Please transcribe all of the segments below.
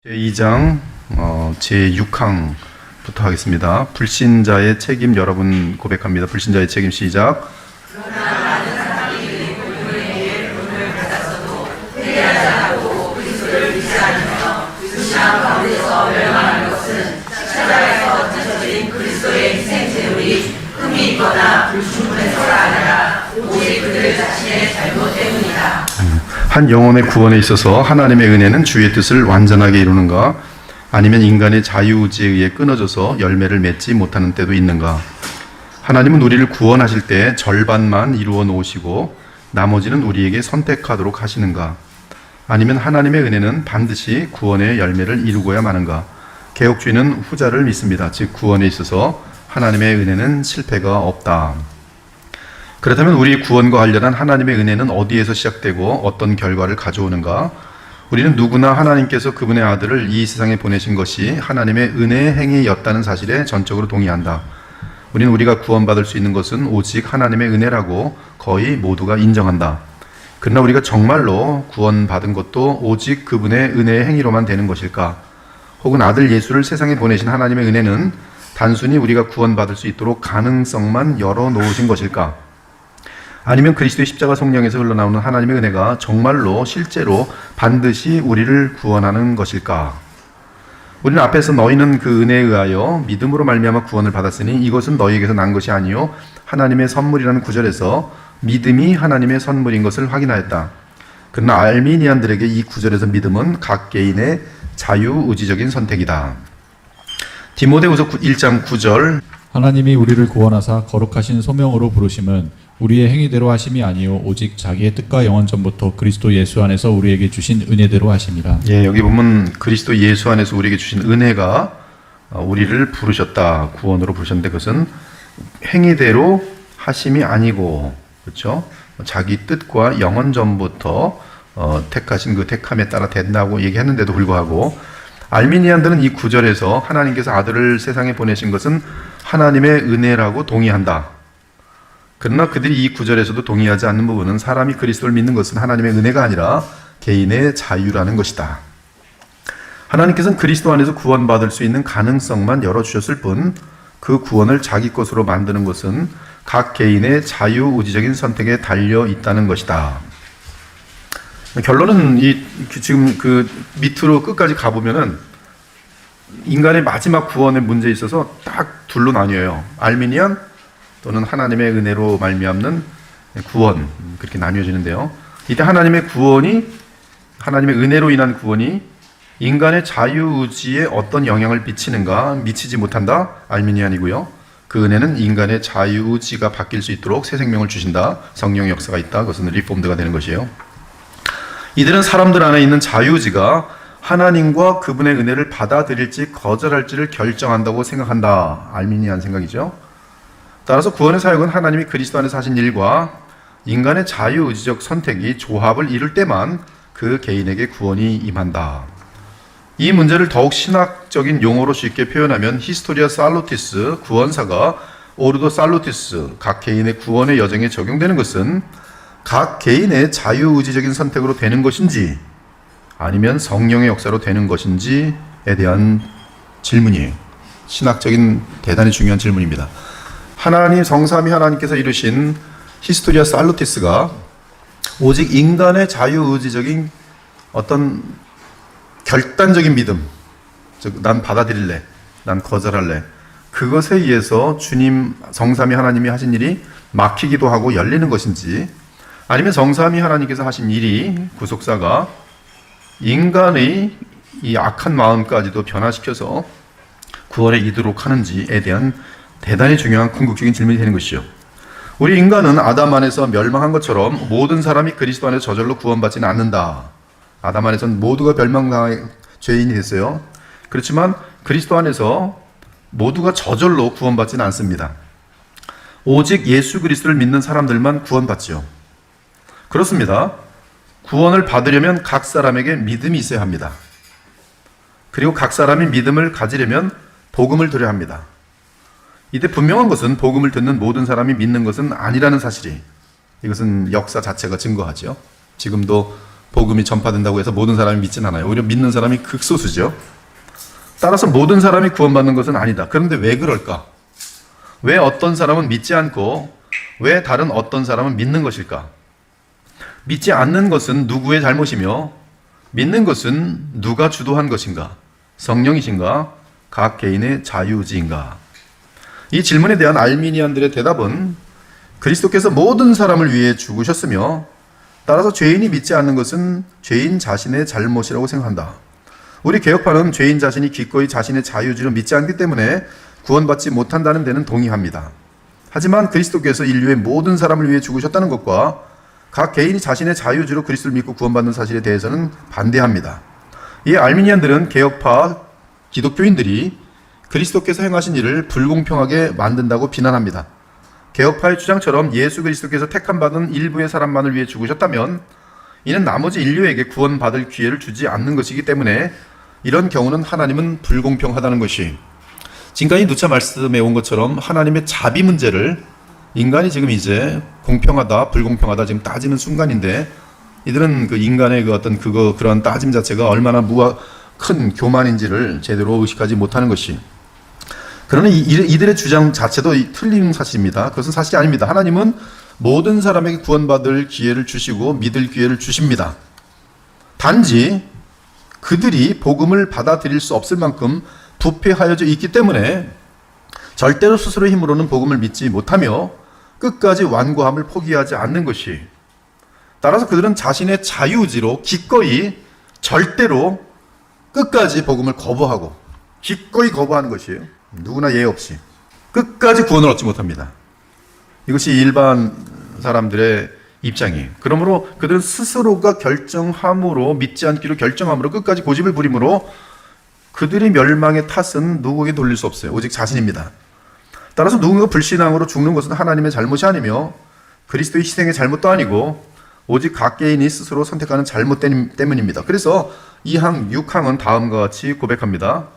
제2장 제6항부터 하겠습니다. 불신자의 책임 여러분 고백합니다. 불신자의 책임 시작. 한 영혼의 구원에 있어서 하나님의 은혜는 주의 뜻을 완전하게 이루는가? 아니면 인간의 자유의지에 의해 끊어져서 열매를 맺지 못하는 때도 있는가? 하나님은 우리를 구원하실 때 절반만 이루어 놓으시고 나머지는 우리에게 선택하도록 하시는가? 아니면 하나님의 은혜는 반드시 구원의 열매를 이루고야 마는가? 개혁주의는 후자를 믿습니다. 즉 구원에 있어서 하나님의 은혜는 실패가 없다. 그렇다면 우리 구원과 관련한 하나님의 은혜는 어디에서 시작되고 어떤 결과를 가져오는가? 우리는 누구나 하나님께서 그분의 아들을 이 세상에 보내신 것이 하나님의 은혜의 행위였다는 사실에 전적으로 동의한다. 우리는 우리가 구원받을 수 있는 것은 오직 하나님의 은혜라고 거의 모두가 인정한다. 그러나 우리가 정말로 구원받은 것도 오직 그분의 은혜의 행위로만 되는 것일까? 혹은 아들 예수를 세상에 보내신 하나님의 은혜는 단순히 우리가 구원받을 수 있도록 가능성만 열어놓으신 것일까? 아니면 그리스도의 십자가 성령에서 흘러나오는 하나님의 은혜가 정말로 실제로 반드시 우리를 구원하는 것일까? 우리는 앞에서 너희는 그 은혜에 의하여 믿음으로 말미암아 구원을 받았으니 이것은 너희에게서 난 것이 아니요 하나님의 선물이라는 구절에서 믿음이 하나님의 선물인 것을 확인하였다. 그러나 알미니안들에게 이 구절에서 믿음은 각 개인의 자유의지적인 선택이다. 디모데후서 1장 9절 하나님이 우리를 구원하사 거룩하신 소명으로 부르심은 우리의 행위대로 하심이 아니요 오직 자기의 뜻과 영원 전부터 그리스도 예수 안에서 우리에게 주신 은혜대로 하심이라. 예, 여기 보면 그리스도 예수 안에서 우리에게 주신 은혜가 우리를 부르셨다. 구원으로 부르셨는데 그것은 행위대로 하심이 아니고, 그렇죠? 자기 뜻과 영원 전부터 택하신 그 택함에 따라 된다고 얘기했는데도 불구하고 알미니안들은 이 구절에서 하나님께서 아들을 세상에 보내신 것은 하나님의 은혜라고 동의한다. 그러나 그들이 이 구절에서도 동의하지 않는 부분은 사람이 그리스도를 믿는 것은 하나님의 은혜가 아니라 개인의 자유라는 것이다. 하나님께서는 그리스도 안에서 구원받을 수 있는 가능성만 열어주셨을 뿐 그 구원을 자기 것으로 만드는 것은 각 개인의 자유의지적인 선택에 달려 있다는 것이다. 결론은 지금 그 밑으로 끝까지 가보면은 인간의 마지막 구원의 문제에 있어서 딱 둘로 나뉘어요. 알미니안 또는 하나님의 은혜로 말미암는 구원, 그렇게 나뉘어지는데요. 이때 하나님의 은혜로 인한 구원이 인간의 자유의지에 어떤 영향을 미치지 못한다. 알미니안이고요. 그 은혜는 인간의 자유의지가 바뀔 수 있도록 새 생명을 주신다. 성령의 역사가 있다. 그것은 리폼드가 되는 것이에요. 이들은 사람들 안에 있는 자유의지가 하나님과 그분의 은혜를 받아들일지 거절할지를 결정한다고 생각한다. 알미니안 생각이죠. 따라서 구원의 사역은 하나님이 그리스도 안에서 하신 일과 인간의 자유의지적 선택이 조합을 이룰 때만 그 개인에게 구원이 임한다. 이 문제를 더욱 신학적인 용어로 쉽게 표현하면 히스토리아 살루티스, 구원사가 오르도 살루티스, 각 개인의 구원의 여정에 적용되는 것은 각 개인의 자유의지적인 선택으로 되는 것인지 아니면 성령의 역사로 되는 것인지에 대한 질문이에요. 신학적인 대단히 중요한 질문입니다. 하나님 성삼위 하나님께서 이루신 히스토리아 살루티스가 오직 인간의 자유의지적인 어떤 결단적인 믿음, 즉 난 받아들일래, 난 거절할래, 그것에 의해서 주님 성삼위 하나님이 하신 일이 막히기도 하고 열리는 것인지 아니면 성삼위 하나님께서 하신 일이 구속사가 인간의 이 악한 마음까지도 변화시켜서 구원에 이르도록 하는지에 대한 대단히 중요한 궁극적인 질문이 되는 것이죠. 우리 인간은 아담 안에서 멸망한 것처럼 모든 사람이 그리스도 안에서 저절로 구원받지는 않는다. 아담 안에서는 모두가 멸망당한 죄인이 됐어요. 그렇지만 그리스도 안에서 모두가 저절로 구원받지는 않습니다. 오직 예수 그리스도를 믿는 사람들만 구원받죠. 그렇습니다. 구원을 받으려면 각 사람에게 믿음이 있어야 합니다. 그리고 각 사람이 믿음을 가지려면 복음을 들어야 합니다. 이때 분명한 것은 복음을 듣는 모든 사람이 믿는 것은 아니라는 사실이, 이것은 역사 자체가 증거하죠. 지금도 복음이 전파된다고 해서 모든 사람이 믿진 않아요. 오히려 믿는 사람이 극소수죠. 따라서 모든 사람이 구원받는 것은 아니다. 그런데 왜 그럴까? 왜 어떤 사람은 믿지 않고 왜 다른 어떤 사람은 믿는 것일까? 믿지 않는 것은 누구의 잘못이며 믿는 것은 누가 주도한 것인가? 성령이신가? 각 개인의 자유의지인가? 이 질문에 대한 알미니안들의 대답은 그리스도께서 모든 사람을 위해 죽으셨으며 따라서 죄인이 믿지 않는 것은 죄인 자신의 잘못이라고 생각한다. 우리 개혁파는 죄인 자신이 기꺼이 자신의 자유의지로 믿지 않기 때문에 구원받지 못한다는 데는 동의합니다. 하지만 그리스도께서 인류의 모든 사람을 위해 죽으셨다는 것과 각 개인이 자신의 자유의지로 그리스도를 믿고 구원받는 사실에 대해서는 반대합니다. 이 알미니안들은 개혁파 기독교인들이 그리스도께서 행하신 일을 불공평하게 만든다고 비난합니다. 개혁파의 주장처럼 예수 그리스도께서 택함받은 일부의 사람만을 위해 죽으셨다면 이는 나머지 인류에게 구원받을 기회를 주지 않는 것이기 때문에 이런 경우는 하나님은 불공평하다는 것이 지금까지 누차 말씀해 온 것처럼 하나님의 자비 문제를 인간이 지금 이제 공평하다, 불공평하다 지금 따지는 순간인데 이들은 그 인간의 그 어떤 그런 따짐 자체가 얼마나 큰 교만인지를 제대로 의식하지 못하는 것이. 그러나 이들의 주장 자체도 틀린 사실입니다. 그것은 사실이 아닙니다. 하나님은 모든 사람에게 구원받을 기회를 주시고 믿을 기회를 주십니다. 단지 그들이 복음을 받아들일 수 없을 만큼 부패하여져 있기 때문에 절대로 스스로의 힘으로는 복음을 믿지 못하며 끝까지 완고함을 포기하지 않는 것이, 따라서 그들은 자신의 자유의지로 기꺼이 절대로 끝까지 복음을 거부하고 기꺼이 거부하는 것이에요. 누구나 예외 없이 끝까지 구원을 얻지 못합니다. 이것이 일반 사람들의 입장이에요. 그러므로 그들은 스스로가 결정함으로, 믿지 않기로 결정함으로 끝까지 고집을 부림으로 그들의 멸망의 탓은 누구에게 돌릴 수 없어요. 오직 자신입니다. 따라서 누군가 불신앙으로 죽는 것은 하나님의 잘못이 아니며 그리스도의 희생의 잘못도 아니고 오직 각 개인이 스스로 선택하는 잘못 때문입니다. 그래서 2항, 6항은 다음과 같이 고백합니다.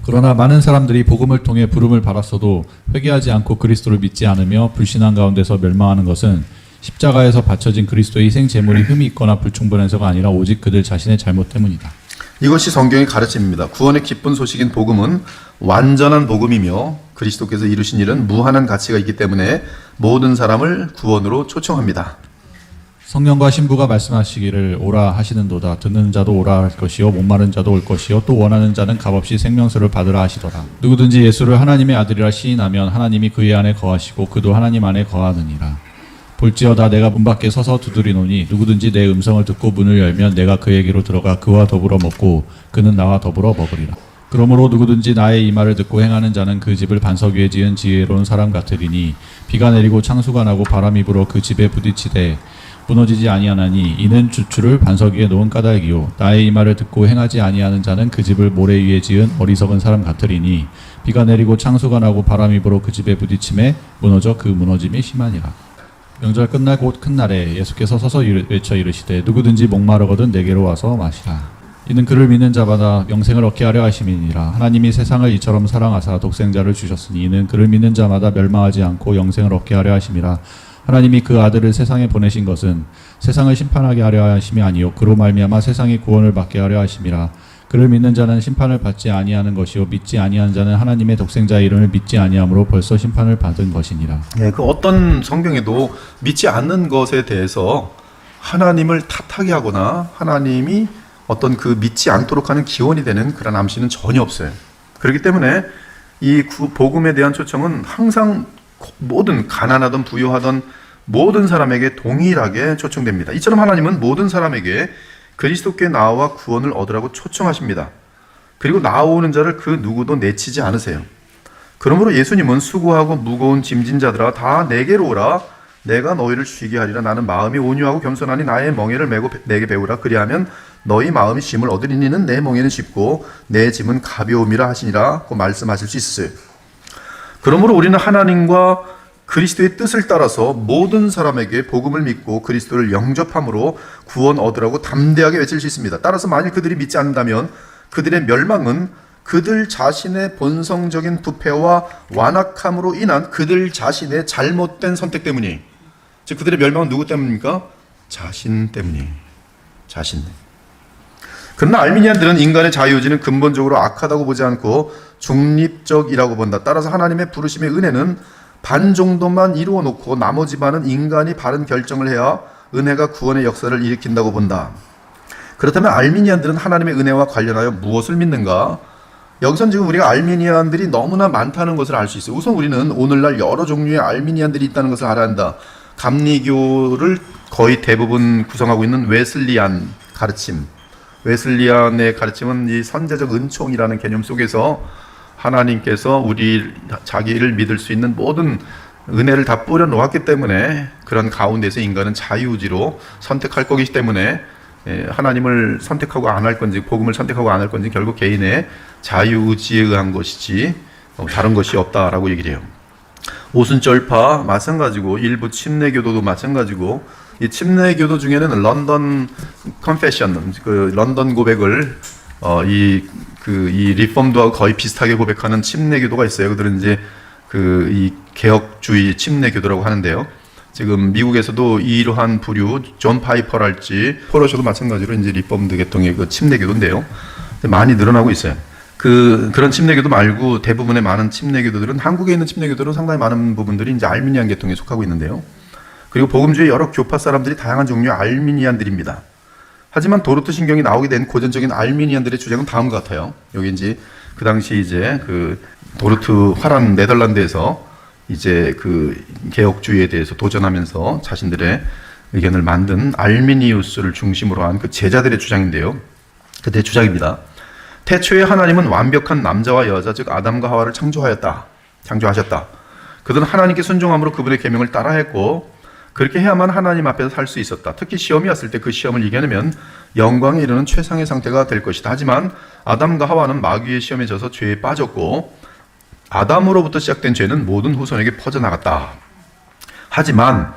그러나 많은 사람들이 복음을 통해 부름을 받았어도 회개하지 않고 그리스도를 믿지 않으며 불신앙 가운데서 멸망하는 것은 십자가에서 바쳐진 그리스도의 희생 제물이 흠이 있거나 불충분해서가 아니라 오직 그들 자신의 잘못 때문이다. 이것이 성경의 가르침입니다. 구원의 기쁜 소식인 복음은 완전한 복음이며 그리스도께서 이루신 일은 무한한 가치가 있기 때문에 모든 사람을 구원으로 초청합니다. 성령과 신부가 말씀하시기를 오라 하시는도다. 듣는 자도 오라 할 것이요 목마른 자도 올 것이요 또 원하는 자는 값없이 생명수를 받으라 하시더라. 누구든지 예수를 하나님의 아들이라 시인하면 하나님이 그의 안에 거하시고 그도 하나님 안에 거하느니라. 볼지어다 내가 문 밖에 서서 두드리노니 누구든지 내 음성을 듣고 문을 열면 내가 그에게로 들어가 그와 더불어 먹고 그는 나와 더불어 먹으리라. 그러므로 누구든지 나의 이 말을 듣고 행하는 자는 그 집을 반석 위에 지은 지혜로운 사람 같으리니 비가 내리고 창수가 나고 바람이 불어 그 집에 부딪히되 무너지지 아니하나니 이는 주추를 반석 위에 놓은 까닭이요 나의 이 말을 듣고 행하지 아니하는 자는 그 집을 모래 위에 지은 어리석은 사람 같으리니 비가 내리고 창수가 나고 바람이 불어 그 집에 부딪힘에 무너져 그 무너짐이 심하니라. 명절 끝날 곧 큰 날에 예수께서 서서 외쳐 이르시되 누구든지 목마르거든 내게로 와서 마시라. 이는 그를 믿는 자마다 영생을 얻게 하려 하심이니라. 하나님이 세상을 이처럼 사랑하사 독생자를 주셨으니 이는 그를 믿는 자마다 멸망하지 않고 영생을 얻게 하려 하심이라. 하나님이 그 아들을 세상에 보내신 것은 세상을 심판하게 하려 하심이 아니요 그로 말미암아 세상이 구원을 받게 하려 하심이라. 그를 믿는 자는 심판을 받지 아니하는 것이요 믿지 아니하는 자는 하나님의 독생자의 이름을 믿지 아니함으로 벌써 심판을 받은 것이니라. 예, 그 어떤 성경에도 믿지 않는 것에 대해서 하나님을 탓하게 하거나 하나님이 어떤 그 믿지 않도록 하는 기원이 되는 그런 암시는 전혀 없어요. 그렇기 때문에 이 복음에 대한 초청은 항상 모든 가난하던 부유하던 모든 사람에게 동일하게 초청됩니다. 이처럼 하나님은 모든 사람에게 그리스도께 나와 구원을 얻으라고 초청하십니다. 그리고 나오는 자를 그 누구도 내치지 않으세요. 그러므로 예수님은 수고하고 무거운 짐진 자들아 다 내게로 오라 내가 너희를 쉬게 하리라. 나는 마음이 온유하고 겸손하니 나의 멍에를 메고 내게 배우라. 그리하면 너희 마음이 쉼을 얻으리니는 내 멍에는 쉽고 내 짐은 가벼움이라 하시니라 고 말씀하실 수 있어요. 그러므로 우리는 하나님과 그리스도의 뜻을 따라서 모든 사람에게 복음을 믿고 그리스도를 영접함으로 구원 얻으라고 담대하게 외칠 수 있습니다. 따라서 만일 그들이 믿지 않는다면 그들의 멸망은 그들 자신의 본성적인 부패와 완악함으로 인한 그들 자신의 잘못된 선택 때문이, 즉 그들의 멸망은 누구 때문입니까? 자신 때문이. 자신. 그러나 알미니안들은 인간의 자유의지는 근본적으로 악하다고 보지 않고 중립적이라고 본다. 따라서 하나님의 부르심의 은혜는 반 정도만 이루어 놓고 나머지 반은 인간이 바른 결정을 해야 은혜가 구원의 역사를 일으킨다고 본다. 그렇다면 알미니안들은 하나님의 은혜와 관련하여 무엇을 믿는가? 여기선 지금 우리가 알미니안들이 너무나 많다는 것을 알 수 있어요. 우선 우리는 오늘날 여러 종류의 알미니안들이 있다는 것을 알아야 한다. 감리교를 거의 대부분 구성하고 있는 웨슬리안 가르침. 웨슬리안의 가르침은 이 선제적 은총이라는 개념 속에서 하나님께서 자기를 믿을 수 있는 모든 은혜를 다 뿌려 놓았기 때문에 그런 가운데서 인간은 자유의지로 선택할 거기 때문에 하나님을 선택하고 안 할 건지 복음을 선택하고 안 할 건지 결국 개인의 자유의지에 의한 것이지 다른 것이 없다라고 얘기를 해요. 오순절파 마찬가지고 일부 침례교도도 마찬가지고 이 침례교도 중에는 런던 컨페션 그 런던 고백을 이 리폼드하고 거의 비슷하게 고백하는 침례교도가 있어요. 그들은 이제 이 개혁주의 침례교도라고 하는데요. 지금 미국에서도 이러한 부류 존 파이퍼랄지 포러셔도 마찬가지로 이제 리폼드 계통의 그 침례교도인데요. 많이 늘어나고 있어요. 그런 침례교도 말고 대부분의 많은 침례교도들은 한국에 있는 침례교도는 상당히 많은 부분들이 이제 알미니안 계통에 속하고 있는데요. 그리고 복음주의 여러 교파 사람들이 다양한 종류의 알미니안들입니다. 하지만 도르트 신경이 나오게 된 고전적인 알미니안들의 주장은 다음과 같아요. 여기 이제 그 당시 이제 그 도르트 화란 네덜란드에서 이제 그 개혁주의에 대해서 도전하면서 자신들의 의견을 만든 알미니우스를 중심으로 한 그 제자들의 주장인데요. 그들의 주장입니다. 태초에 하나님은 완벽한 남자와 여자 즉 아담과 하와를 창조하셨다. 그들은 하나님께 순종함으로 그분의 계명을 따라했고 그렇게 해야만 하나님 앞에서 살 수 있었다. 특히 시험이 왔을 때 그 시험을 이겨내면 영광에 이르는 최상의 상태가 될 것이다. 하지만 아담과 하와는 마귀의 시험에 져서 죄에 빠졌고 아담으로부터 시작된 죄는 모든 후손에게 퍼져나갔다. 하지만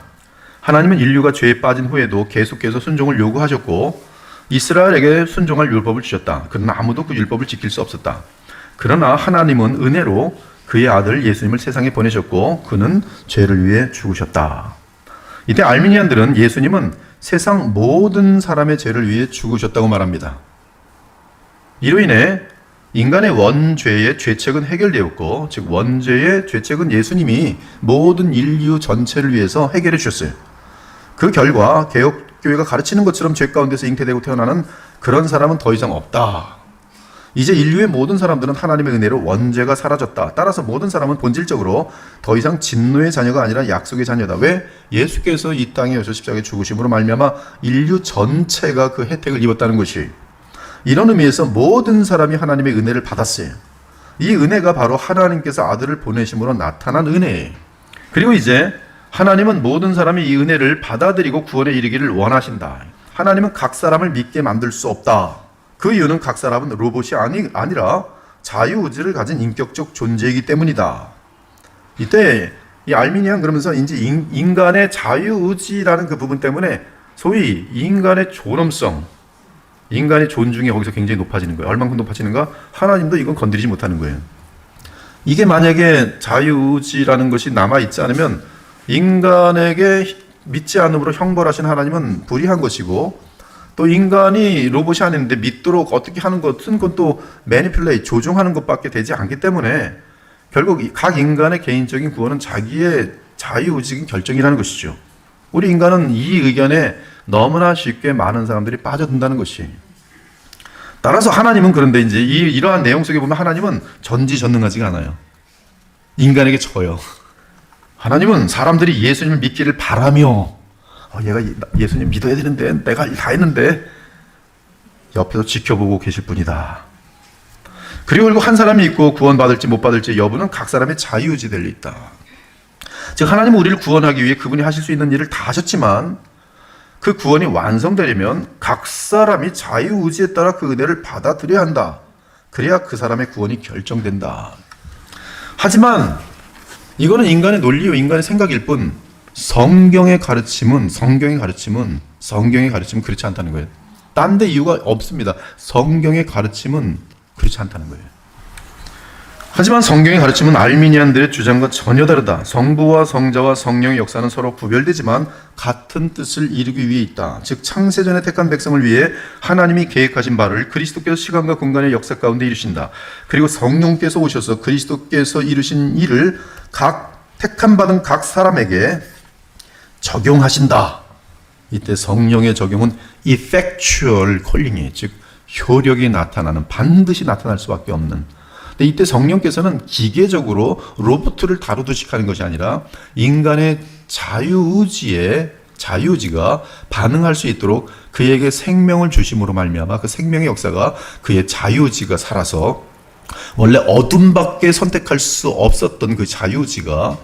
하나님은 인류가 죄에 빠진 후에도 계속해서 순종을 요구하셨고 이스라엘에게 순종할 율법을 주셨다. 그러나 아무도 그 율법을 지킬 수 없었다. 그러나 하나님은 은혜로 그의 아들 예수님을 세상에 보내셨고 그는 죄를 위해 죽으셨다. 이때 알미니안들은 예수님은 세상 모든 사람의 죄를 위해 죽으셨다고 말합니다. 이로 인해 인간의 원죄의 죄책은 해결되었고 즉 원죄의 죄책은 예수님이 모든 인류 전체를 위해서 해결해 주셨어요. 그 결과 개혁교회가 가르치는 것처럼 죄 가운데서 잉태되고 태어나는 그런 사람은 더 이상 없다. 이제 인류의 모든 사람들은 하나님의 은혜로 원죄가 사라졌다. 따라서 모든 사람은 본질적으로 더 이상 진노의 자녀가 아니라 약속의 자녀다. 왜? 예수께서 이 땅에 오셔 십자가에 죽으심으로 말미암아 인류 전체가 그 혜택을 입었다는 것이 이런 의미에서 모든 사람이 하나님의 은혜를 받았어요. 이 은혜가 바로 하나님께서 아들을 보내심으로 나타난 은혜예요. 그리고 이제 하나님은 모든 사람이 이 은혜를 받아들이고 구원에 이르기를 원하신다. 하나님은 각 사람을 믿게 만들 수 없다. 그 이유는 각 사람은 로봇이 아니라 자유의지를 가진 인격적 존재이기 때문이다. 이때 이 알미니안 그러면서 이제 인간의 자유의지라는 그 부분 때문에 소위 인간의 존엄성, 인간의 존중이 거기서 굉장히 높아지는 거예요. 얼만큼 높아지는가? 하나님도 이건 건드리지 못하는 거예요. 이게 만약에 자유의지라는 것이 남아있지 않으면 인간에게 믿지 않음으로 형벌하신 하나님은 불의한 것이고 또 인간이 로봇이 아닌데 믿도록 어떻게 하는 것은 그것도 매니플레이, 조종하는 것밖에 되지 않기 때문에 결국 각 인간의 개인적인 구원은 자기의 자유의식인 결정이라는 것이죠. 우리 인간은 이 의견에 너무나 쉽게 많은 사람들이 빠져든다는 것이. 따라서 하나님은 그런데 이제 이러한 내용 속에 보면 하나님은 전지전능하지가 않아요. 인간에게 져요. 하나님은 사람들이 예수님을 믿기를 바라며 얘가 예수님 믿어야 되는데 내가 다 했는데 옆에서 지켜보고 계실 분이다. 그리고 한 사람이 있고 구원받을지 못 받을지 여부는 각 사람의 자유의지 될 리 있다. 즉 하나님은 우리를 구원하기 위해 그분이 하실 수 있는 일을 다 하셨지만 그 구원이 완성되려면 각 사람이 자유의지에 따라 그 은혜를 받아들여야 한다. 그래야 그 사람의 구원이 결정된다. 하지만 이거는 인간의 논리요 인간의 생각일 뿐 성경의 가르침은 그렇지 않다는 거예요. 딴 데 이유가 없습니다. 성경의 가르침은 그렇지 않다는 거예요. 하지만 성경의 가르침은 알미니안들의 주장과 전혀 다르다. 성부와 성자와 성령의 역사는 서로 구별되지만 같은 뜻을 이루기 위해 있다. 즉 창세전에 택한 백성을 위해 하나님이 계획하신 바를 그리스도께서 시간과 공간의 역사 가운데 이루신다. 그리고 성령께서 오셔서 그리스도께서 이루신 일을 각 택함 받은 각 사람에게 적용하신다. 이때 성령의 적용은 effectual calling이에요. 즉 효력이 나타나는, 반드시 나타날 수밖에 없는. 근데 이때 성령께서는 기계적으로 로봇을 다루듯이 하는 것이 아니라 인간의 자유의지가 반응할 수 있도록 그에게 생명을 주심으로 말미암아 그 생명의 역사가 그의 자유의지가 살아서 원래 어둠밖에 선택할 수 없었던 그 자유의지가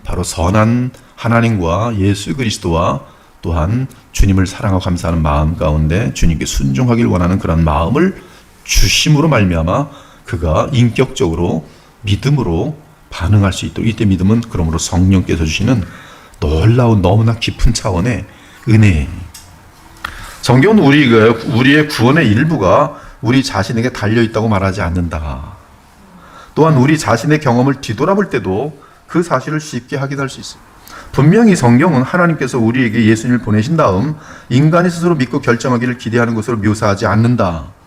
바로 선한 하나님과 예수 그리스도와 또한 주님을 사랑하고 감사하는 마음 가운데 주님께 순종하길 원하는 그런 마음을 주심으로 말미암아 그가 인격적으로 믿음으로 반응할 수 있도록, 이때 믿음은 그러므로 성령께서 주시는 놀라운 너무나 깊은 차원의 은혜. 성경은 우리의 구원의 일부가 우리 자신에게 달려있다고 말하지 않는다. 또한 우리 자신의 경험을 뒤돌아볼 때도 그 사실을 쉽게 확인할 수 있습니다. 분명히 성경은 하나님께서 우리에게 예수님을 보내신 다음 인간이 스스로 믿고 결정하기를 기대하는 것으로 묘사하지 않는다.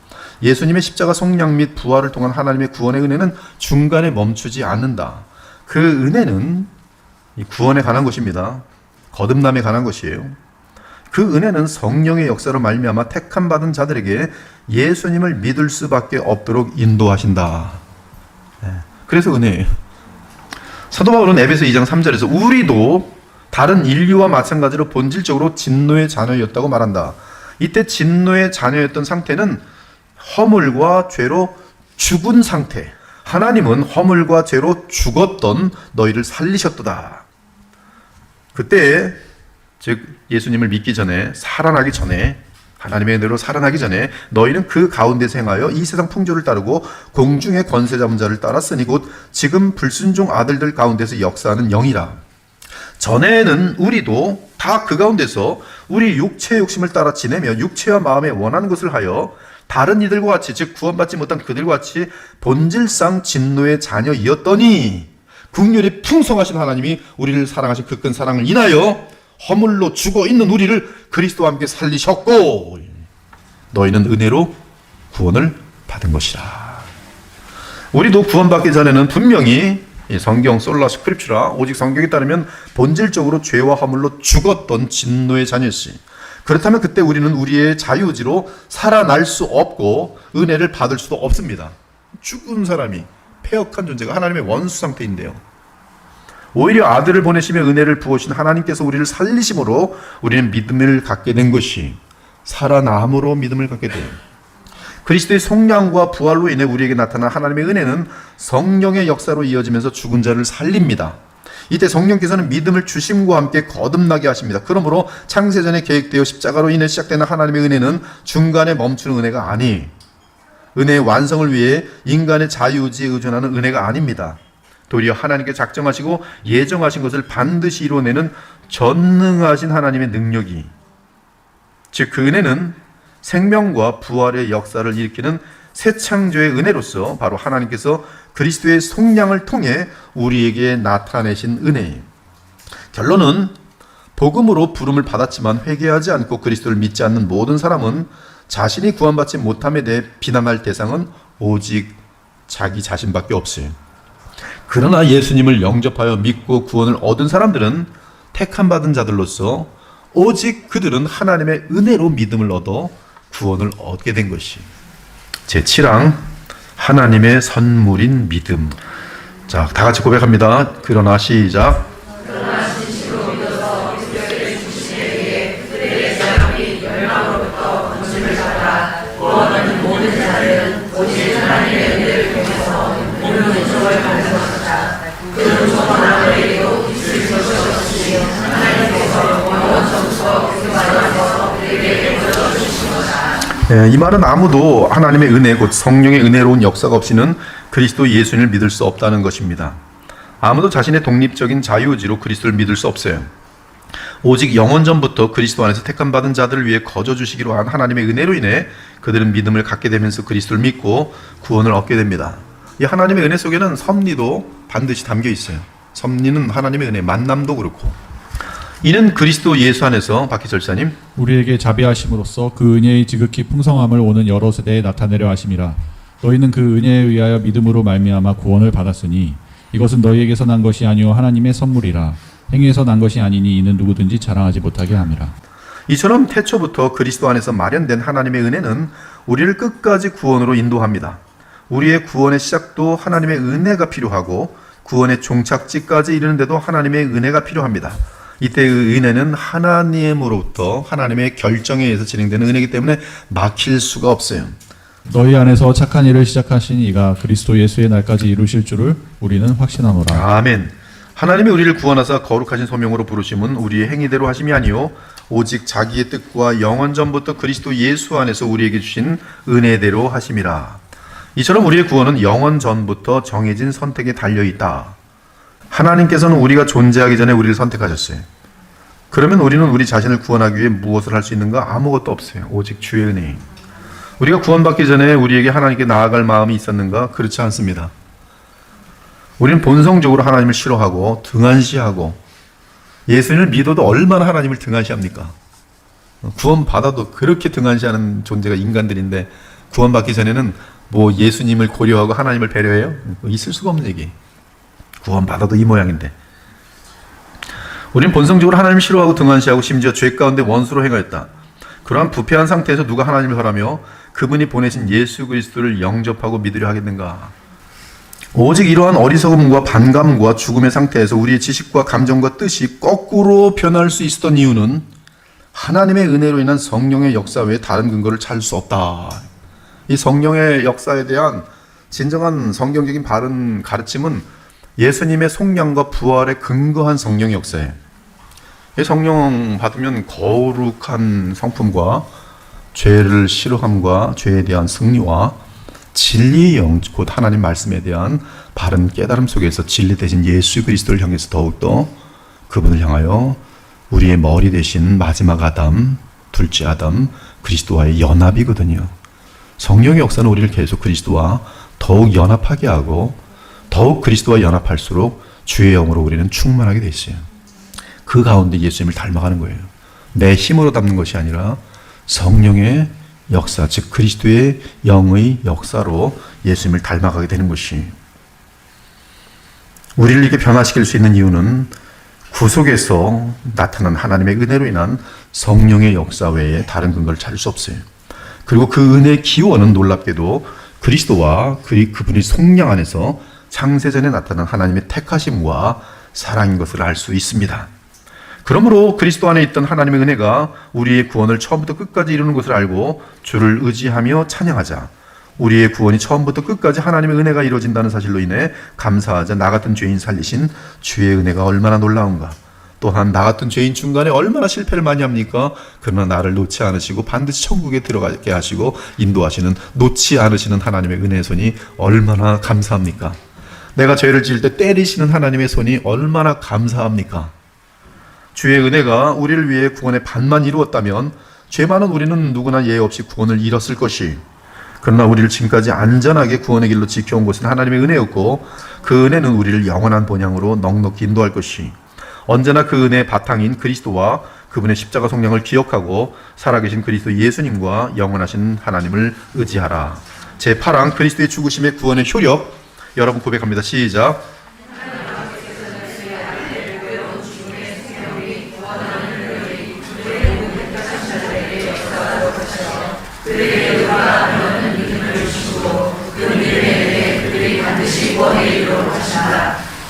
예수님의 십자가 속량 및 부활을 통한 하나님의 구원의 은혜는 중간에 멈추지 않는다. 그 은혜는 구원에 관한 것입니다. 거듭남에 관한 것이에요. 그 은혜는 성령의 역사로 말미암아 택함 받은 자들에게 예수님을 믿을 수밖에 없도록 인도하신다. 그래서 은혜예요. 사도 바울은 에베소 2장 3절에서 우리도 다른 인류와 마찬가지로 본질적으로 진노의 자녀였다고 말한다. 이때 진노의 자녀였던 상태는 허물과 죄로 죽은 상태. 하나님은 허물과 죄로 죽었던 너희를 살리셨도다. 그때 즉 예수님을 믿기 전에, 살아나기 전에, 하나님의 은혜로 살아나기 전에 너희는 그 가운데서 행하여 이 세상 풍조를 따르고 공중의 권세 잡은 자를 따랐으니 곧 지금 불순종 아들들 가운데서 역사하는 영이라. 전에는 우리도 다 그 가운데서 우리 육체의 욕심을 따라 지내며 육체와 마음에 원하는 것을 하여 다른 이들과 같이, 즉 구원받지 못한 그들과 같이 본질상 진노의 자녀이었더니 긍휼이 풍성하신 하나님이 우리를 사랑하신 그 큰 사랑을 인하여 허물로 죽어 있는 우리를 그리스도와 함께 살리셨고 너희는 은혜로 구원을 받은 것이라. 우리도 구원받기 전에는 분명히 성경 솔라 스크립추라, 오직 성경에 따르면 본질적으로 죄와 허물로 죽었던 진노의 자녀였지. 그렇다면 그때 우리는 우리의 자유의지로 살아날 수 없고 은혜를 받을 수도 없습니다. 죽은 사람이, 폐역한 존재가 하나님의 원수 상태인데요. 오히려 아들을 보내시며 은혜를 부으신 하나님께서 우리를 살리심으로 우리는 믿음을 갖게 된 것이, 살아남으로 믿음을 갖게 돼요. 그리스도의 속량과 부활로 인해 우리에게 나타난 하나님의 은혜는 성령의 역사로 이어지면서 죽은 자를 살립니다. 이때 성령께서는 믿음을 주심과 함께 거듭나게 하십니다. 그러므로 창세전에 계획되어 십자가로 인해 시작되는 하나님의 은혜는 중간에 멈추는 은혜가 아니, 은혜의 완성을 위해 인간의 자유의지에 의존하는 은혜가 아닙니다. 도리어 하나님께 작정하시고 예정하신 것을 반드시 이루어내는 전능하신 하나님의 능력이, 즉 그 은혜는 생명과 부활의 역사를 일으키는 새 창조의 은혜로서 바로 하나님께서 그리스도의 속량을 통해 우리에게 나타내신 은혜예요. 결론은 복음으로 부름을 받았지만 회개하지 않고 그리스도를 믿지 않는 모든 사람은 자신이 구원받지 못함에 대해 비난할 대상은 오직 자기 자신밖에 없어요. 그러나 예수님을 영접하여 믿고 구원을 얻은 사람들은 택함 받은 자들로서 오직 그들은 하나님의 은혜로 믿음을 얻어 구원을 얻게 된 것이 제7항 하나님의 선물인 믿음. 자, 다 같이 고백합니다. 그러나 시작. 이 말은 아무도 하나님의 은혜, 곧 성령의 은혜로운 역사가 없이는 그리스도 예수님을 믿을 수 없다는 것입니다. 아무도 자신의 독립적인 자유의지로 그리스도를 믿을 수 없어요. 오직 영원전부터 그리스도 안에서 택함받은 자들을 위해 거저 주시기로 한 하나님의 은혜로 인해 그들은 믿음을 갖게 되면서 그리스도를 믿고 구원을 얻게 됩니다. 이 하나님의 은혜 속에는 섭리도 반드시 담겨 있어요. 섭리는 하나님의 은혜, 만남도 그렇고. 이는 그리스도 예수 안에서 박희 절사님 우리에게 자비하심으로써 그 은혜의 지극히 풍성함을 오는 여러 세대에 나타내려 하심이라. 너희는 그 은혜에 의하여 믿음으로 말미암아 구원을 받았으니 이것은 너희에게서 난 것이 아니요 하나님의 선물이라. 행위에서 난 것이 아니니 이는 누구든지 자랑하지 못하게 함이라. 이처럼 태초부터 그리스도 안에서 마련된 하나님의 은혜는 우리를 끝까지 구원으로 인도합니다. 우리의 구원의 시작도 하나님의 은혜가 필요하고 구원의 종착지까지 이르는데도 하나님의 은혜가 필요합니다. 이때의 은혜는 하나님으로부터 하나님의 결정에 의해서 진행되는 은혜이기 때문에 막힐 수가 없어요. 너희 안에서 착한 일을 시작하신 이가 그리스도 예수의 날까지 이루실 줄을 우리는 확신하노라. 아멘. 하나님이 우리를 구원하사 거룩하신 소명으로 부르심은 우리의 행위대로 하심이 아니요 오직 자기의 뜻과 영원 전부터 그리스도 예수 안에서 우리에게 주신 은혜대로 하심이라. 이처럼 우리의 구원은 영원 전부터 정해진 선택에 달려 있다. 하나님께서는 우리가 존재하기 전에 우리를 선택하셨어요. 그러면 우리는 우리 자신을 구원하기 위해 무엇을 할 수 있는가? 아무것도 없어요. 오직 주의 은혜. 우리가 구원받기 전에 우리에게 하나님께 나아갈 마음이 있었는가? 그렇지 않습니다. 우리는 본성적으로 하나님을 싫어하고 등한시하고 예수님을 믿어도 얼마나 하나님을 등한시합니까? 구원받아도 그렇게 등한시하는 존재가 인간들인데 구원받기 전에는 뭐 예수님을 고려하고 하나님을 배려해요? 있을 수가 없는 얘기. 구원받아도 이 모양인데. 우리는 본성적으로 하나님을 싫어하고 등한시하고 심지어 죄 가운데 원수로 행하였다. 그러한 부패한 상태에서 누가 하나님을 바라며 그분이 보내신 예수 그리스도를 영접하고 믿으려 하겠는가? 오직 이러한 어리석음과 반감과 죽음의 상태에서 우리의 지식과 감정과 뜻이 거꾸로 변할 수 있었던 이유는 하나님의 은혜로 인한 성령의 역사 외에 다른 근거를 찾을 수 없다. 이 성령의 역사에 대한 진정한 성경적인 바른 가르침은 예수님의 속량과 부활에 근거한 성령의 역사예요. 이 성령 받으면 거룩한 성품과 죄를 싫어함과 죄에 대한 승리와 진리의 영, 곧 하나님 말씀에 대한 바른 깨달음 속에서 진리 대신 예수 그리스도를 향해서 더욱더 그분을 향하여 우리의 머리 대신 마지막 아담, 둘째 아담, 그리스도와의 연합이거든요. 성령의 역사는 우리를 계속 그리스도와 더욱 연합하게 하고 더욱 그리스도와 연합할수록 주의 영으로 우리는 충만하게 돼 있어요. 그 가운데 예수님을 닮아가는 거예요. 내 힘으로 닮는 것이 아니라 성령의 역사, 즉 그리스도의 영의 역사로 예수님을 닮아가게 되는 것이. 우리를 이렇게 변화시킬 수 있는 이유는 구속에서 나타난 하나님의 은혜로 인한 성령의 역사 외에 다른 근거를 찾을 수 없어요. 그리고 그 은혜의 기원은 놀랍게도 그리스도와 그분의 속량 안에서 창세전에 나타난 하나님의 택하심과 사랑인 것을 알 수 있습니다. 그러므로 그리스도 안에 있던 하나님의 은혜가 우리의 구원을 처음부터 끝까지 이루는 것을 알고 주를 의지하며 찬양하자. 우리의 구원이 처음부터 끝까지 하나님의 은혜가 이루어진다는 사실로 인해 감사하자. 나 같은 죄인 살리신 주의 은혜가 얼마나 놀라운가. 또한 나 같은 죄인 중간에 얼마나 실패를 많이 합니까? 그러나 나를 놓지 않으시고 반드시 천국에 들어가게 하시고 인도하시는, 놓지 않으시는 하나님의 은혜의 손이 얼마나 감사합니까? 내가 죄를 지을 때 때리시는 하나님의 손이 얼마나 감사합니까? 주의 은혜가 우리를 위해 구원의 반만 이루었다면 죄 많은 우리는 누구나 예외 없이 구원을 잃었을 것이. 그러나 우리를 지금까지 안전하게 구원의 길로 지켜온 것은 하나님의 은혜였고 그 은혜는 우리를 영원한 본향으로 넉넉히 인도할 것이. 언제나 그 은혜의 바탕인 그리스도와 그분의 십자가 속량을 기억하고 살아계신 그리스도 예수님과 영원하신 하나님을 의지하라. 제8항 그리스도의 죽으심의 구원의 효력. 여러분 고백합니다. 시작.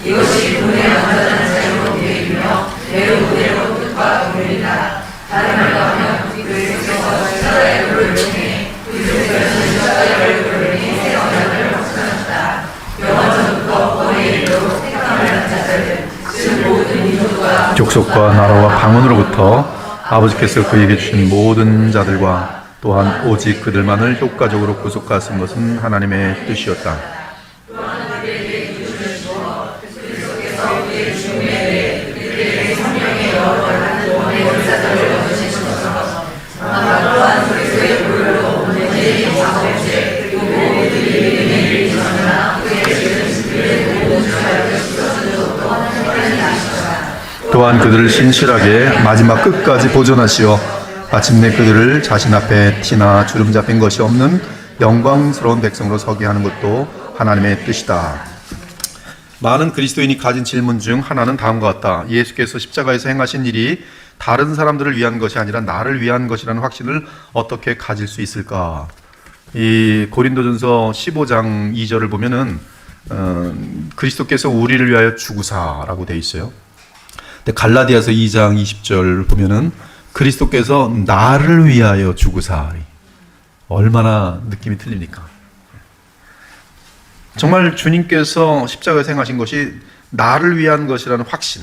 이것이 분의 완전한 자유로 되어이며 매우 그대로 뜻과 동일이다. 다른 말로 하면 그리스도가 십자가의 불을 통해 그리스도께서 십자가의 얼굴을 통해 새 언약을 확산하셨다. 영원전부터 원의 일로 택함을 받은 자들 즉 모든 민족과 족속과 나라와 방언으로부터 아버지께서 그에게 주신 모든 자들과 또한 오직 그들만을 효과적으로 구속하신 것은 하나님의 뜻이었다. 그리고 모든 일이 또한 그들을 신실하게 마지막 끝까지 보존하시어 마침내 그들을 자신 앞에 티나 주름 잡힌 것이 없는 영광스러운 백성으로 서게 하는 것도 하나님의 뜻이다. 많은 그리스도인이 가진 질문 중 하나는 다음과 같다. 예수께서 십자가에서 행하신 일이 다른 사람들을 위한 것이 아니라 나를 위한 것이라는 확신을 어떻게 가질 수 있을까? 이 고린도전서 15장 2절을 보면은 그리스도께서 우리를 위하여 죽으사라고 되어 있어요. 근데 갈라디아서 2장 20절 보면은 그리스도께서 나를 위하여 죽으사. 얼마나 느낌이 틀립니까? 정말 주님께서 십자가에서 행하신 것이 나를 위한 것이라는 확신,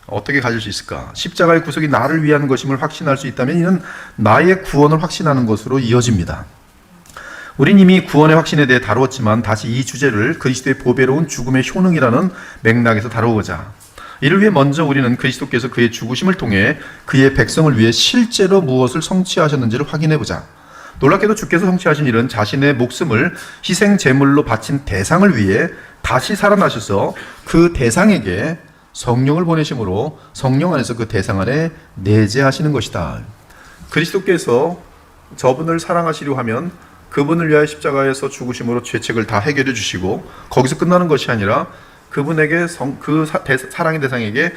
어떻게 가질 수 있을까? 십자가의 구속이 나를 위한 것임을 확신할 수 있다면 이는 나의 구원을 확신하는 것으로 이어집니다. 우린 이미 구원의 확신에 대해 다루었지만 다시 이 주제를 그리스도의 보배로운 죽음의 효능이라는 맥락에서 다루고자, 이를 위해 먼저 우리는 그리스도께서 그의 죽으심을 통해 그의 백성을 위해 실제로 무엇을 성취하셨는지를 확인해보자. 놀랍게도 주께서 성취하신 일은 자신의 목숨을 희생 제물로 바친 대상을 위해 다시 살아나셔서 그 대상에게 성령을 보내심으로 성령 안에서 그 대상 안에 내재하시는 것이다. 그리스도께서 저분을 사랑하시려 하면 그분을 위하여 십자가에서 죽으심으로 죄책을 다 해결해 주시고 거기서 끝나는 것이 아니라 그분에게 사랑의 대상에게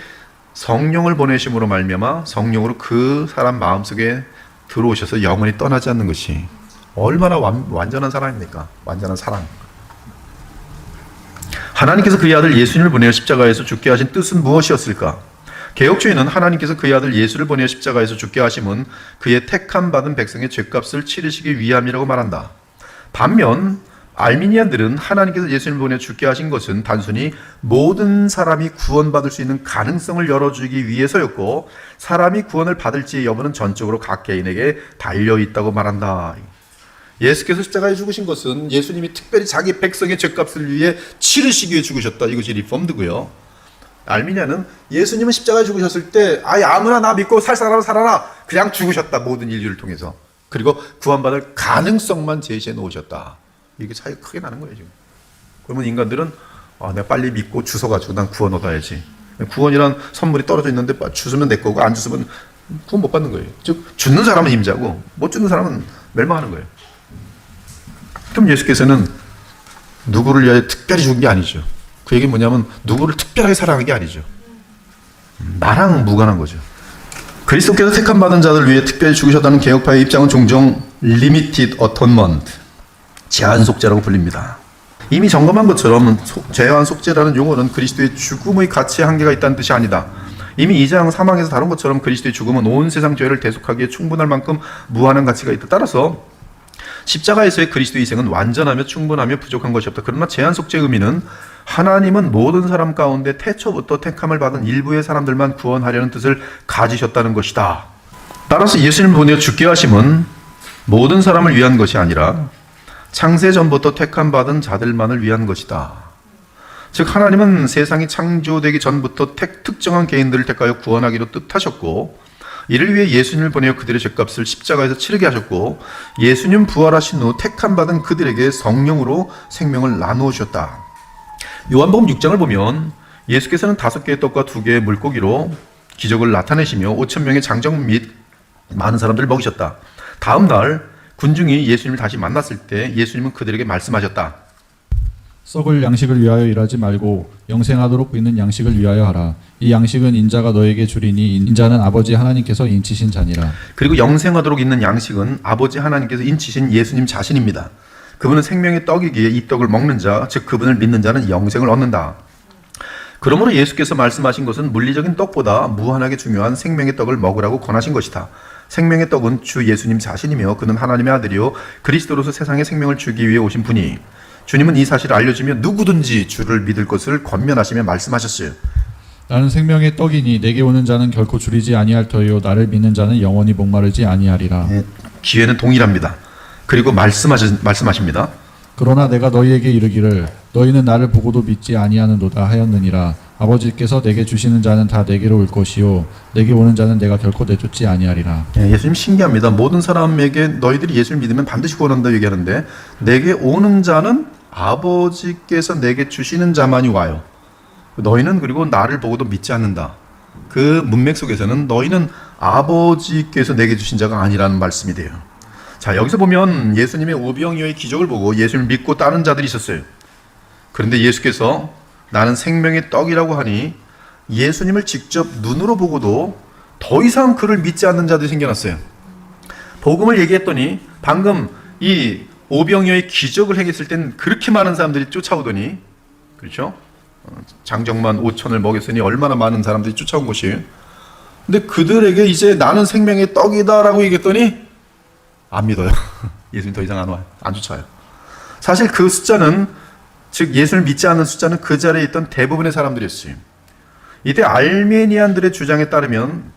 성령을 보내심으로 말미암아 성령으로 그 사람 마음속에 들어오셔서 영원히 떠나지 않는 것이 얼마나 완전한 사랑입니까? 완전한 사랑. 하나님께서 그의 아들 예수님을 보내어 십자가에서 죽게 하신 뜻은 무엇이었을까? 개혁주의는 하나님께서 그의 아들 예수를 보내어 십자가에서 죽게 하심은 그의 택함 받은 백성의 죄값을 치르시기 위함이라고 말한다. 반면 알미니안들은 하나님께서 예수님을 보내어 죽게 하신 것은 단순히 모든 사람이 구원받을 수 있는 가능성을 열어주기 위해서였고, 사람이 구원을 받을지 여부는 전적으로 각 개인에게 달려있다고 말한다. 예수께서 십자가에 죽으신 것은 예수님이 특별히 자기 백성의 죄값을 위해 치르시기 위해 죽으셨다. 이것이 리폼드고요. 알미니아는 예수님은 십자가에 죽으셨을 때 아무나 나 믿고 살 사람은 살아라, 그냥 죽으셨다. 모든 인류를 통해서. 그리고 구원받을 가능성만 제시해 놓으셨다. 이게 차이가 크게 나는 거예요, 지금. 그러면 인간들은 내가 빨리 믿고 주워가지고 난 구원 얻어야지. 구원이란 선물이 떨어져 있는데 주스면 내 거고 안 주스면 구원 못 받는 거예요. 즉 주는 사람은 임자고 못 주는 사람은 멸망하는 거예요. 그럼 예수께서는 누구를 위하여 특별히 죽은 게 아니죠. 그 얘기는 뭐냐면 누구를 특별하게 사랑한 게 아니죠. 나랑 무관한 거죠. 그리스도께서 택함받은 자들 위해 특별히 죽으셨다는 개혁파의 입장은 종종 limited atonement, 제한 속죄라고 불립니다. 이미 점검한 것처럼 제한 속죄라는 용어는 그리스도의 죽음의 가치에 한계가 있다는 뜻이 아니다. 이미 2장 3항에서 다룬 것처럼 그리스도의 죽음은 온 세상 죄를 대속하기에 충분할 만큼 무한한 가치가 있다. 따라서 십자가에서의 그리스도의 희생은 완전하며 충분하며 부족한 것이 없다. 그러나 제한 속죄의 의미는 하나님은 모든 사람 가운데 태초부터 택함을 받은 일부의 사람들만 구원하려는 뜻을 가지셨다는 것이다. 따라서 예수님을 보내어 죽게 하심은 모든 사람을 위한 것이 아니라 창세 전부터 택함 받은 자들만을 위한 것이다. 즉 하나님은 세상이 창조되기 전부터 특정한 개인들을 택하여 구원하기로 뜻하셨고, 이를 위해 예수님을 보내어 그들의 죄값을 십자가에서 치르게 하셨고, 예수님 부활하신 후 택함 받은 그들에게 성령으로 생명을 나누셨다. 요한복음 6장을 보면 예수께서는 5개의 떡과 2개의 물고기로 기적을 나타내시며 5,000명의 장정 및 많은 사람들을 먹이셨다. 다음 날 군중이 예수님을 다시 만났을 때 예수님은 그들에게 말씀하셨다. 썩을 양식을 위하여 일하지 말고 영생하도록 있는 양식을 위하여 하라. 이 양식은 인자가 너에게 주리니 인자는 아버지 하나님께서 인치신 자니라. 그리고 영생하도록 있는 양식은 아버지 하나님께서 인치신 예수님 자신입니다. 그분은 생명의 떡이기에 이 떡을 먹는 자, 즉 그분을 믿는 자는 영생을 얻는다. 그러므로 예수께서 말씀하신 것은 물리적인 떡보다 무한하게 중요한 생명의 떡을 먹으라고 권하신 것이다. 생명의 떡은 주 예수님 자신이며 그는 하나님의 아들이요 그리스도로서 세상에 생명을 주기 위해 오신 분이, 주님은 이 사실을 알려주며 누구든지 주를 믿을 것을 권면하시며 말씀하셨어요. 나는 생명의 떡이니 내게 오는 자는 결코 줄이지 아니할 터이요 나를 믿는 자는 영원히 목마르지 아니하리라. 기회는 동일합니다. 그리고 말씀하십니다. 그러나 내가 너희에게 이르기를 너희는 나를 보고도 믿지 아니하는도다 하였느니라. 아버지께서 내게 주시는 자는 다 내게로 올 것이요 내게 오는 자는 내가 결코 내쫓지 아니하리라. 예수님 신기합니다. 모든 사람에게 너희들이 예수를 믿으면 반드시 구원한다 얘기하는데, 내게 오는 자는 아버지께서 내게 주시는 자만이 와요. 너희는 그리고 나를 보고도 믿지 않는다. 그 문맥 속에서는 너희는 아버지께서 내게 주신 자가 아니라는 말씀이 돼요. 자, 여기서 보면 예수님의 오병이어의 기적을 보고 예수님을 믿고 따르는 자들이 있었어요. 그런데 예수께서 나는 생명의 떡이라고 하니 예수님을 직접 눈으로 보고도 더 이상 그를 믿지 않는 자들이 생겨났어요. 복음을 얘기했더니 방금 이 오병이어의 기적을 행했을 땐 그렇게 많은 사람들이 쫓아오더니, 그렇죠? 장정만 5천을 먹였으니 얼마나 많은 사람들이 쫓아온 것이에요. 근데 그들에게 이제 나는 생명의 떡이다라고 얘기했더니 안 믿어요. 예수님 더 이상 안 와요. 안 쫓아요. 사실 그 숫자는, 즉 예수를 믿지 않는 숫자는 그 자리에 있던 대부분의 사람들이었어요. 이때 알메니안들의 주장에 따르면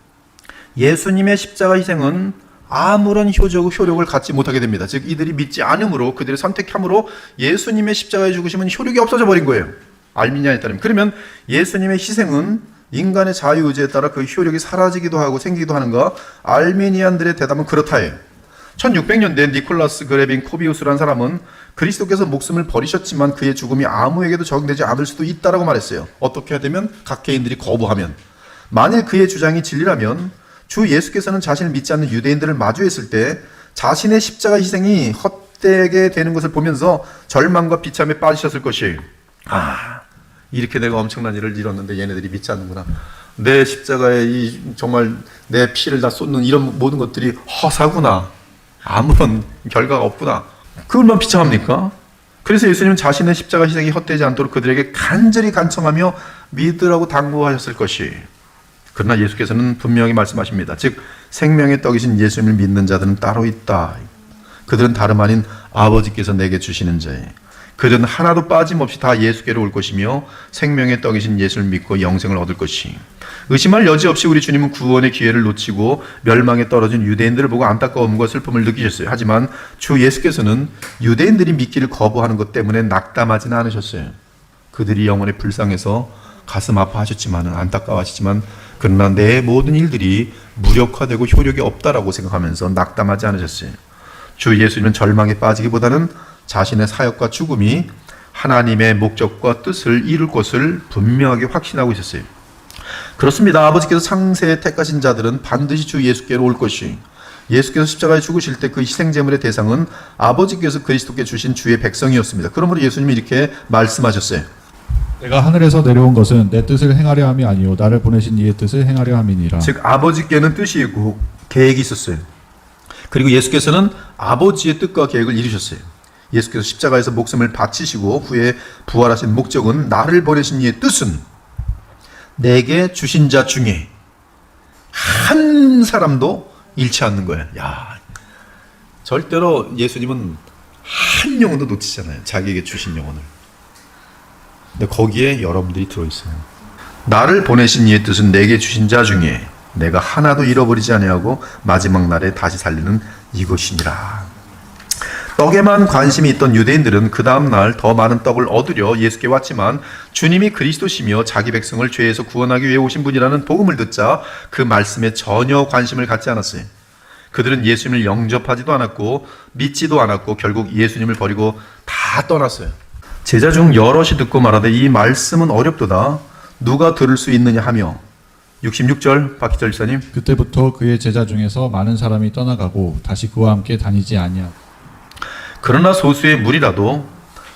예수님의 십자가 희생은 아무런 효력을 갖지 못하게 됩니다. 즉 이들이 믿지 않음으로, 그들의 선택함으로 예수님의 십자가의 죽으심은 효력이 없어져 버린 거예요. 알미니안에 따르면. 그러면 예수님의 희생은 인간의 자유의지에 따라 그 효력이 사라지기도 하고 생기기도 하는가? 알메니안들의 대답은 그렇다예요. 1600년대 니콜라스 그레빈 코비우스라는 사람은 그리스도께서 목숨을 버리셨지만 그의 죽음이 아무에게도 적용되지 않을 수도 있다라고 말했어요. 어떻게 해야 되면? 각계인들이 거부하면. 만일 그의 주장이 진리라면 주 예수께서는 자신을 믿지 않는 유대인들을 마주했을 때 자신의 십자가 희생이 헛되게 되는 것을 보면서 절망과 비참에 빠지셨을 것이에요. 이렇게 내가 엄청난 일을 이뤘는데 얘네들이 믿지 않는구나. 내 십자가에 정말 내 피를 다 쏟는 이런 모든 것들이 허사구나. 아무런 결과가 없구나. 그걸만 비참합니까? 그래서 예수님은 자신의 십자가 희생이 헛되지 않도록 그들에게 간절히 간청하며 믿으라고 당부하셨을 것이. 그러나 예수께서는 분명히 말씀하십니다. 즉 생명의 떡이신 예수님을 믿는 자들은 따로 있다. 그들은 다름 아닌 아버지께서 내게 주시는 자예요. 그들은 하나도 빠짐없이 다 예수께로 올 것이며 생명의 떡이신 예수를 믿고 영생을 얻을 것이. 의심할 여지 없이 우리 주님은 구원의 기회를 놓치고 멸망에 떨어진 유대인들을 보고 안타까움과 슬픔을 느끼셨어요. 하지만 주 예수께서는 유대인들이 믿기를 거부하는 것 때문에 낙담하지는 않으셨어요. 그들이 영혼에 불쌍해서 가슴 아파하셨지만, 안타까워하시지만, 그러나 내 모든 일들이 무력화되고 효력이 없다라고 생각하면서 낙담하지 않으셨어요. 주 예수님은 절망에 빠지기보다는 자신의 사역과 죽음이 하나님의 목적과 뜻을 이룰 것을 분명하게 확신하고 있었어요. 그렇습니다. 아버지께서 창세에 택하신 자들은 반드시 주 예수께로 올 것이. 예수께서 십자가에 죽으실 때 그 희생제물의 대상은 아버지께서 그리스도께 주신 주의 백성이었습니다. 그러므로 예수님이 이렇게 말씀하셨어요. 내가 하늘에서 내려온 것은 내 뜻을 행하려 함이 아니요 나를 보내신 이의 뜻을 행하려 함이니라. 즉 아버지께는 뜻이 있고 계획이 있었어요. 그리고 예수께서는 아버지의 뜻과 계획을 이루셨어요. 예수께서 십자가에서 목숨을 바치시고 후에 부활하신 목적은 나를 보내신 이의 뜻은 내게 주신 자 중에 한 사람도 잃지 않는 거예요. 야, 절대로 예수님은 한 영혼도 놓치잖아요. 자기에게 주신 영혼을. 근데 거기에 여러분들이 들어있어요. 나를 보내신 이의 뜻은 내게 주신 자 중에 내가 하나도 잃어버리지 아니하고 마지막 날에 다시 살리는 이것이니라. 떡에만 관심이 있던 유대인들은 그 다음 날 더 많은 떡을 얻으려 예수께 왔지만 주님이 그리스도시며 자기 백성을 죄에서 구원하기 위해 오신 분이라는 복음을 듣자 그 말씀에 전혀 관심을 갖지 않았어요. 그들은 예수님을 영접하지도 않았고 믿지도 않았고 결국 예수님을 버리고 다 떠났어요. 제자 중 여럿이 듣고 말하되 이 말씀은 어렵도다. 누가 들을 수 있느냐 하며. 66절 박희철 지사님. 그때부터 그의 제자 중에서 많은 사람이 떠나가고 다시 그와 함께 다니지 아니하고. 그러나 소수의 무리라도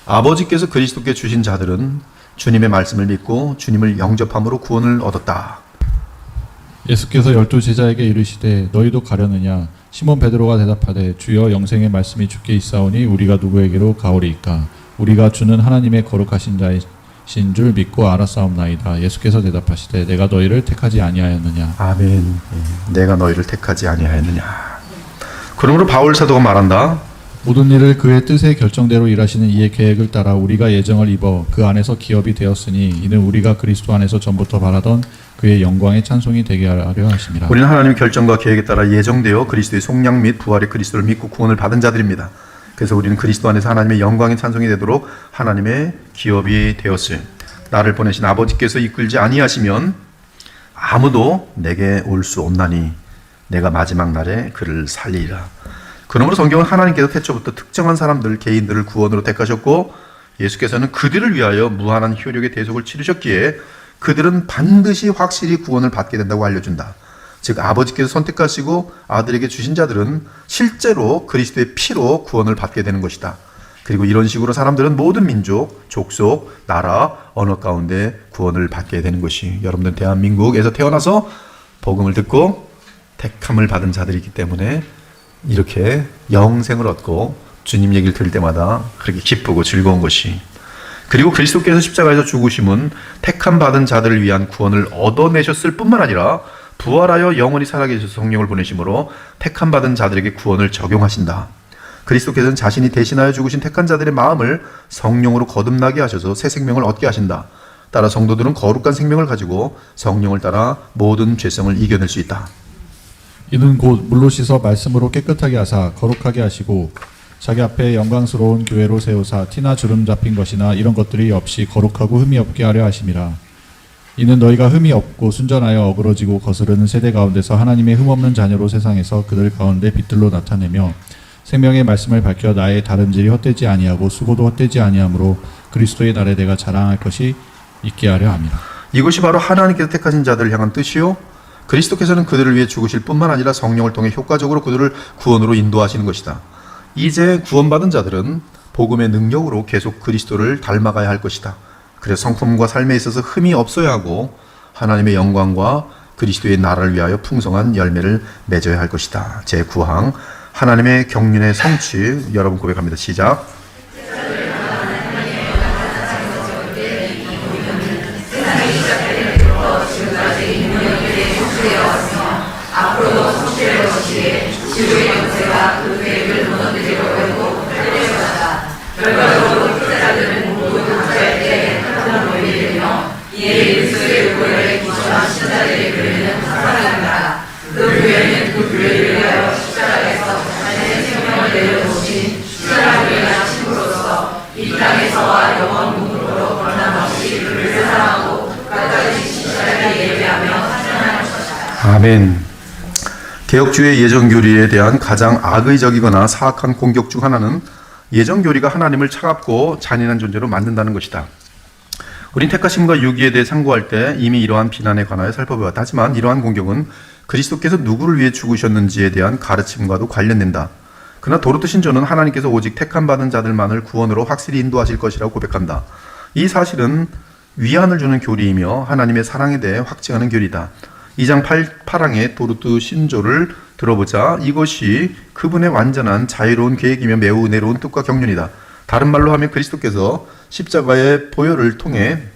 아버지께서 그리스도께 주신 자들은 주님의 말씀을 믿고 주님을 영접함으로 구원을 얻었다. 예수께서 12 제자에게 이르시되 너희도 가려느냐. 시몬 베드로가 대답하되 주여 영생의 말씀이 주께 있사오니 우리가 누구에게로 가오리이까. 우리가 주는 하나님의 거룩하신 자이신 줄 믿고 알았사옵나이다. 예수께서 대답하시되 내가 너희를 택하지 아니하였느냐. 아멘. 내가 너희를 택하지 아니하였느냐. 그러므로 바울 사도가 말한다. 모든 일을 그의 뜻의 결정대로 일하시는 이의 계획을 따라 우리가 예정을 입어 그 안에서 기업이 되었으니 이는 우리가 그리스도 안에서 전부터 바라던 그의 영광의 찬송이 되게 하려 하심이라. 우리는 하나님의 결정과 계획에 따라 예정되어 그리스도의 속량 및 부활의 그리스도를 믿고 구원을 받은 자들입니다. 그래서 우리는 그리스도 안에서 하나님의 영광의 찬송이 되도록 하나님의 기업이 되었어요. 나를 보내신 아버지께서 이끌지 아니하시면 아무도 내게 올 수 없나니 내가 마지막 날에 그를 살리리라. 그러므로 성경은 하나님께서 태초부터 특정한 사람들, 개인들을 구원으로 택하셨고 예수께서는 그들을 위하여 무한한 효력의 대속을 치르셨기에 그들은 반드시 확실히 구원을 받게 된다고 알려준다. 즉 아버지께서 선택하시고 아들에게 주신 자들은 실제로 그리스도의 피로 구원을 받게 되는 것이다. 그리고 이런 식으로 사람들은 모든 민족, 족속, 나라, 언어 가운데 구원을 받게 되는 것이, 여러분들 대한민국에서 태어나서 복음을 듣고 택함을 받은 자들이기 때문에 이렇게 영생을 얻고 주님 얘기를 들을 때마다 그렇게 기쁘고 즐거운 것이, 그리고 그리스도께서 십자가에서 죽으심은 택함 받은 자들을 위한 구원을 얻어내셨을 뿐만 아니라 부활하여 영원히 살아계셔서 성령을 보내심으로 택함 받은 자들에게 구원을 적용하신다. 그리스도께서는 자신이 대신하여 죽으신 택한 자들의 마음을 성령으로 거듭나게 하셔서 새 생명을 얻게 하신다. 따라 성도들은 거룩한 생명을 가지고 성령을 따라 모든 죄성을 이겨낼 수 있다. 이는 곧 물로 씻어 말씀으로 깨끗하게 하사 거룩하게 하시고 자기 앞에 영광스러운 교회로 세우사 티나 주름 잡힌 것이나 이런 것들이 없이 거룩하고 흠이 없게 하려 하심이라. 이는 너희가 흠이 없고 순전하여 어그러지고 거스르는 세대 가운데서 하나님의 흠없는 자녀로 세상에서 그들 가운데 빛들로 나타내며 생명의 말씀을 밝혀 나의 다름질이 헛되지 아니하고 수고도 헛되지 아니하므로 그리스도의 날에 내가 자랑할 것이 있게 하려 함이라. 이것이 바로 하나님께서 택하신 자들을 향한 뜻이요, 그리스도께서는 그들을 위해 죽으실 뿐만 아니라 성령을 통해 효과적으로 그들을 구원으로 인도하시는 것이다. 이제 구원받은 자들은 복음의 능력으로 계속 그리스도를 닮아가야 할 것이다. 그래서 성품과 삶에 있어서 흠이 없어야 하고 하나님의 영광과 그리스도의 나라를 위하여 풍성한 열매를 맺어야 할 것이다. 제9항 하나님의 경륜의 성취, 여러분 고백합니다. 시작. 앞으로도 성취될 것이기에 지구의 영세가 그 계획을 무너뜨리려고 하고 펼쳐졌다. 결과적으로 피자들은 모두 각자의 때에 하나님을 보이며 이에 그리스도의 교회에 기초한 신자들의 교회는 사랑입니다. 그 교회는 그 교회를 위하여 십자가에서 자신의 생명을 내려놓으신 십자가를 위한 친구로서 이 땅에서와 영원 문으로 변함없이 그를 사랑하고 끝까지 십자가를 예배하며 찬양할 것이다. 아멘. 개혁주의 예정교리에 대한 가장 악의적이거나 사악한 공격 중 하나는 예정교리가 하나님을 차갑고 잔인한 존재로 만든다는 것이다. 우린 택하심과 유기에 대해 상고할 때 이미 이러한 비난에 관하여 살펴보았다. 하지만 이러한 공격은 그리스도께서 누구를 위해 죽으셨는지에 대한 가르침과도 관련된다. 그러나 도로트 신조는 하나님께서 오직 택함 받은 자들만을 구원으로 확실히 인도하실 것이라고 고백한다. 이 사실은 위안을 주는 교리이며 하나님의 사랑에 대해 확증하는 교리다. 2장 8항의 도르트 신조를 들어보자. 이것이 그분의 완전한 자유로운 계획이며 매우 은혜로운 뜻과 경륜이다. 다른 말로 하면 그리스도께서는 십자가의 보혈을 통해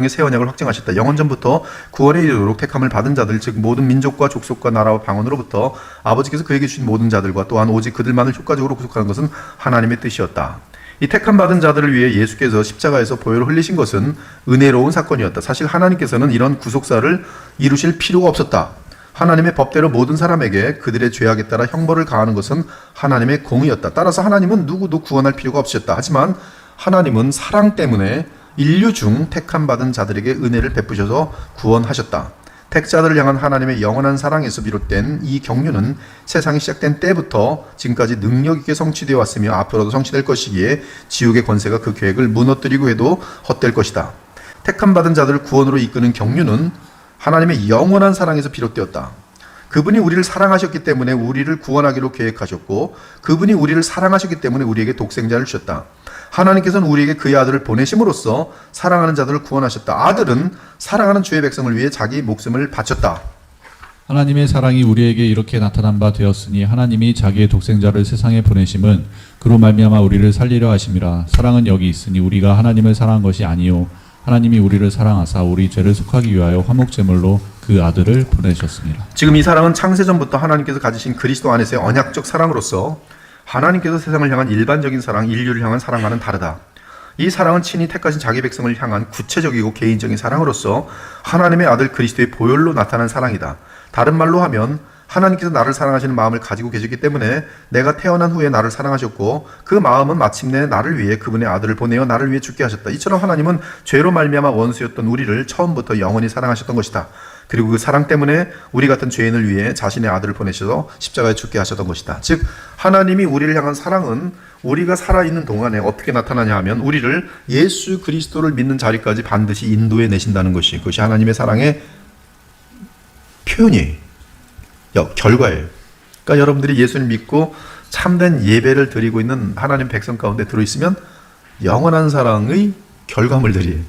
새 언약을 확증하셨다. 영원전부터 구원에 이르도록 택함을 받은 자들, 즉 모든 민족과 족속과 나라와 방언으로부터 아버지께서 그에게 주신 모든 자들과 또한 오직 그들만을 효과적으로 구속하는 것은 하나님의 뜻이었다. 이 택함 받은 자들을 위해 예수께서 십자가에서 보혈을 흘리신 것은 은혜로운 사건이었다. 사실 하나님께서는 이런 구속사를 이루실 필요가 없었다. 하나님의 법대로 모든 사람에게 그들의 죄악에 따라 형벌을 가하는 것은 하나님의 공의였다. 따라서 하나님은 누구도 구원할 필요가 없으셨다. 하지만 하나님은 사랑 때문에 인류 중 택함 받은 자들에게 은혜를 베푸셔서 구원하셨다. 택자들을 향한 하나님의 영원한 사랑에서 비롯된 이 경륜은 세상이 시작된 때부터 지금까지 능력 있게 성취되어 왔으며 앞으로도 성취될 것이기에 지옥의 권세가 그 계획을 무너뜨리고 해도 헛될 것이다. 택함 받은 자들을 구원으로 이끄는 경륜은 하나님의 영원한 사랑에서 비롯되었다. 그분이 우리를 사랑하셨기 때문에 우리를 구원하기로 계획하셨고, 그분이 우리를 사랑하셨기 때문에 우리에게 독생자를 주셨다. 하나님께서는 우리에게 그의 아들을 보내심으로써 사랑하는 자들을 구원하셨다. 아들은 사랑하는 주의 백성을 위해 자기 목숨을 바쳤다. 하나님의 사랑이 우리에게 이렇게 나타난 바 되었으니 하나님이 자기의 독생자를 세상에 보내심은 그로 말미암아 우리를 살리려 하심이라. 사랑은 여기 있으니 우리가 하나님을 사랑한 것이 아니요 하나님이 우리를 사랑하사 우리 죄를 속하기 위하여 화목제물로 그 아들을 보내셨습니다. 지금 이 사랑은 창세전부터 하나님께서 가지신 그리스도 안에서의 언약적 사랑으로서 하나님께서 세상을 향한 일반적인 사랑, 인류를 향한 사랑과는 다르다. 이 사랑은 친히 택하신 자기 백성을 향한 구체적이고 개인적인 사랑으로서 하나님의 아들 그리스도의 보혈로 나타난 사랑이다. 다른 말로 하면 하나님께서 나를 사랑하시는 마음을 가지고 계셨기 때문에 내가 태어난 후에 나를 사랑하셨고, 그 마음은 마침내 나를 위해 그분의 아들을 보내어 나를 위해 죽게 하셨다. 이처럼 하나님은 죄로 말미암아 원수였던 우리를 처음부터 영원히 사랑하셨던 것이다. 그리고 그 사랑 때문에 우리 같은 죄인을 위해 자신의 아들을 보내셔서 십자가에 죽게 하셨던 것이다. 즉 하나님이 우리를 향한 사랑은 우리가 살아있는 동안에 어떻게 나타나냐 하면 우리를 예수 그리스도를 믿는 자리까지 반드시 인도해 내신다는 것이, 그것이 하나님의 사랑의 표현이에요. 결과예요. 그러니까 여러분들이 예수를 믿고 참된 예배를 드리고 있는 하나님 백성 가운데 들어있으면 영원한 사랑의 결과물들이에요.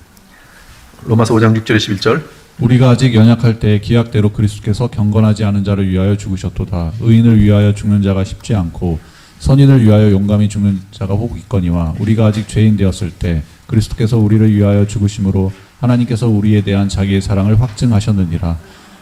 로마서 5장 6절에 11절. 우리가 아직 연약할 때 기약대로 그리스도께서 경건하지 않은 자를 위하여 죽으셨도다. 의인을 위하여 죽는 자가 쉽지 않고 선인을 위하여 용감히 죽는 자가 혹 있거니와 우리가 아직 죄인 되었을 때 그리스도께서 우리를 위하여 죽으심으로 하나님께서 우리에 대한 자기의 사랑을 확증하셨느니라.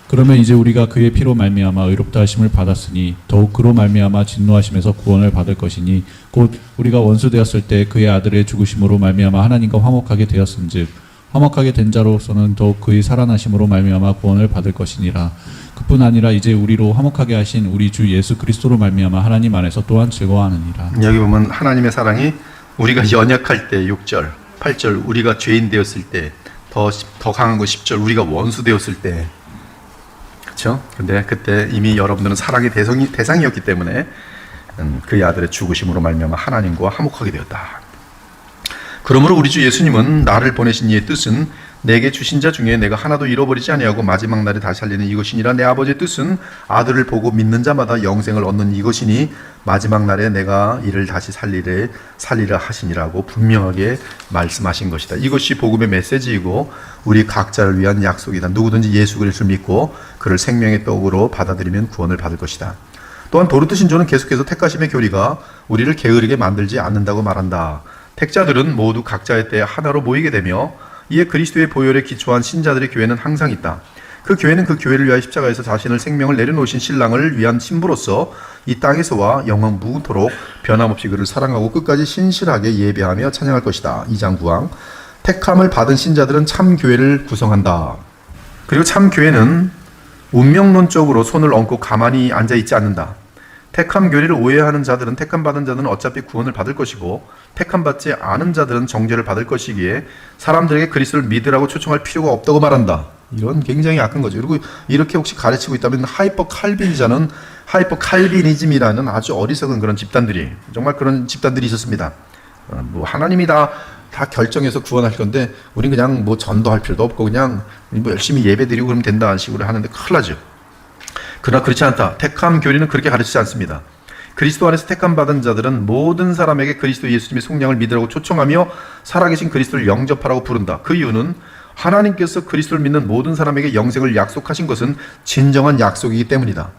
그러면 이제 우리가 그의 피로 말미암아 의롭다 하심을 받았으니 더욱 그로 말미암아 진노하심에서 구원을 받을 것이니 곧 우리가 원수 되었을 때 그의 아들의 죽으심으로 말미암아 하나님과 화목하게 되었은즉 화목하게 된 자로서는 더욱 그의 살아나심으로 말미암아 구원을 받을 것이니라. 그뿐 아니라 이제 우리로 화목하게 하신 우리 주 예수 그리스도로 말미암아 하나님 안에서 또한 즐거워하느니라. 여기 보면 하나님의 사랑이 우리가 연약할 때 6절, 8절 우리가 죄인 되었을 때, 더 강한 거 10절 우리가 원수 되었을 때, 그렇죠? 근데 그때 이미 여러분들은 사랑의 대상이었기 때문에 그의 아들의 죽으심으로 말미암아 하나님과 화목하게 되었다. 그러므로 우리 주 예수님은 나를 보내신 이의 뜻은 내게 주신 자 중에 내가 하나도 잃어버리지 아니하고 마지막 날에 다시 살리는 이것이니라. 내 아버지의 뜻은 아들을 보고 믿는 자마다 영생을 얻는 이것이니 마지막 날에 내가 이를 다시 살리라 하시니라고 분명하게 말씀하신 것이다. 이것이 복음의 메시지이고 우리 각자를 위한 약속이다. 누구든지 예수 그리스도를 믿고 그를 생명의 떡으로 받아들이면 구원을 받을 것이다. 또한 도르트 신조는 계속해서 택하심의 교리가 우리를 게으르게 만들지 않는다고 말한다. 택자들은 모두 각자의 때에 하나로 모이게 되며 이에 그리스도의 보혈에 기초한 신자들의 교회는 항상 있다. 그 교회는 그 교회를 위하여 십자가에서 자신을 생명을 내려놓으신 신랑을 위한 신부로서 이 땅에서와 영원 무토록 변함없이 그를 사랑하고 끝까지 신실하게 예배하며 찬양할 것이다. 2장 9항. 택함을 받은 신자들은 참 교회를 구성한다. 그리고 참 교회는 운명론적으로 손을 얹고 가만히 앉아 있지 않는다. 택함 교리를 오해하는 자들은 택함 받은 자들은 어차피 구원을 받을 것이고 택함 받지 않은 자들은 정죄를 받을 것이기에 사람들에게 그리스도를 믿으라고 초청할 필요가 없다고 말한다. 이런 굉장히 약한 거죠. 그리고 이렇게 혹시 가르치고 있다면 하이퍼 칼빈이즘이라는 아주 어리석은 그런 집단들이, 정말 그런 집단들이 있었습니다. 뭐 하나님이 다 결정해서 구원할 건데 우린 그냥 뭐 전도할 필요도 없고 그냥 뭐 열심히 예배드리고 그러면 된다는 식으로 하는데 큰일 나죠. 그러나 그렇지 않다. 택함 교리는 그렇게 가르치지 않습니다. 그리스도 안에서 택함 받은 자들은 모든 사람에게 그리스도 예수님의 속량을 믿으라고 초청하며 살아계신 그리스도를 영접하라고 부른다. 그 이유는 하나님께서 그리스도를 믿는 모든 사람에게 영생을 약속하신 것은 진정한 약속이기 때문이다.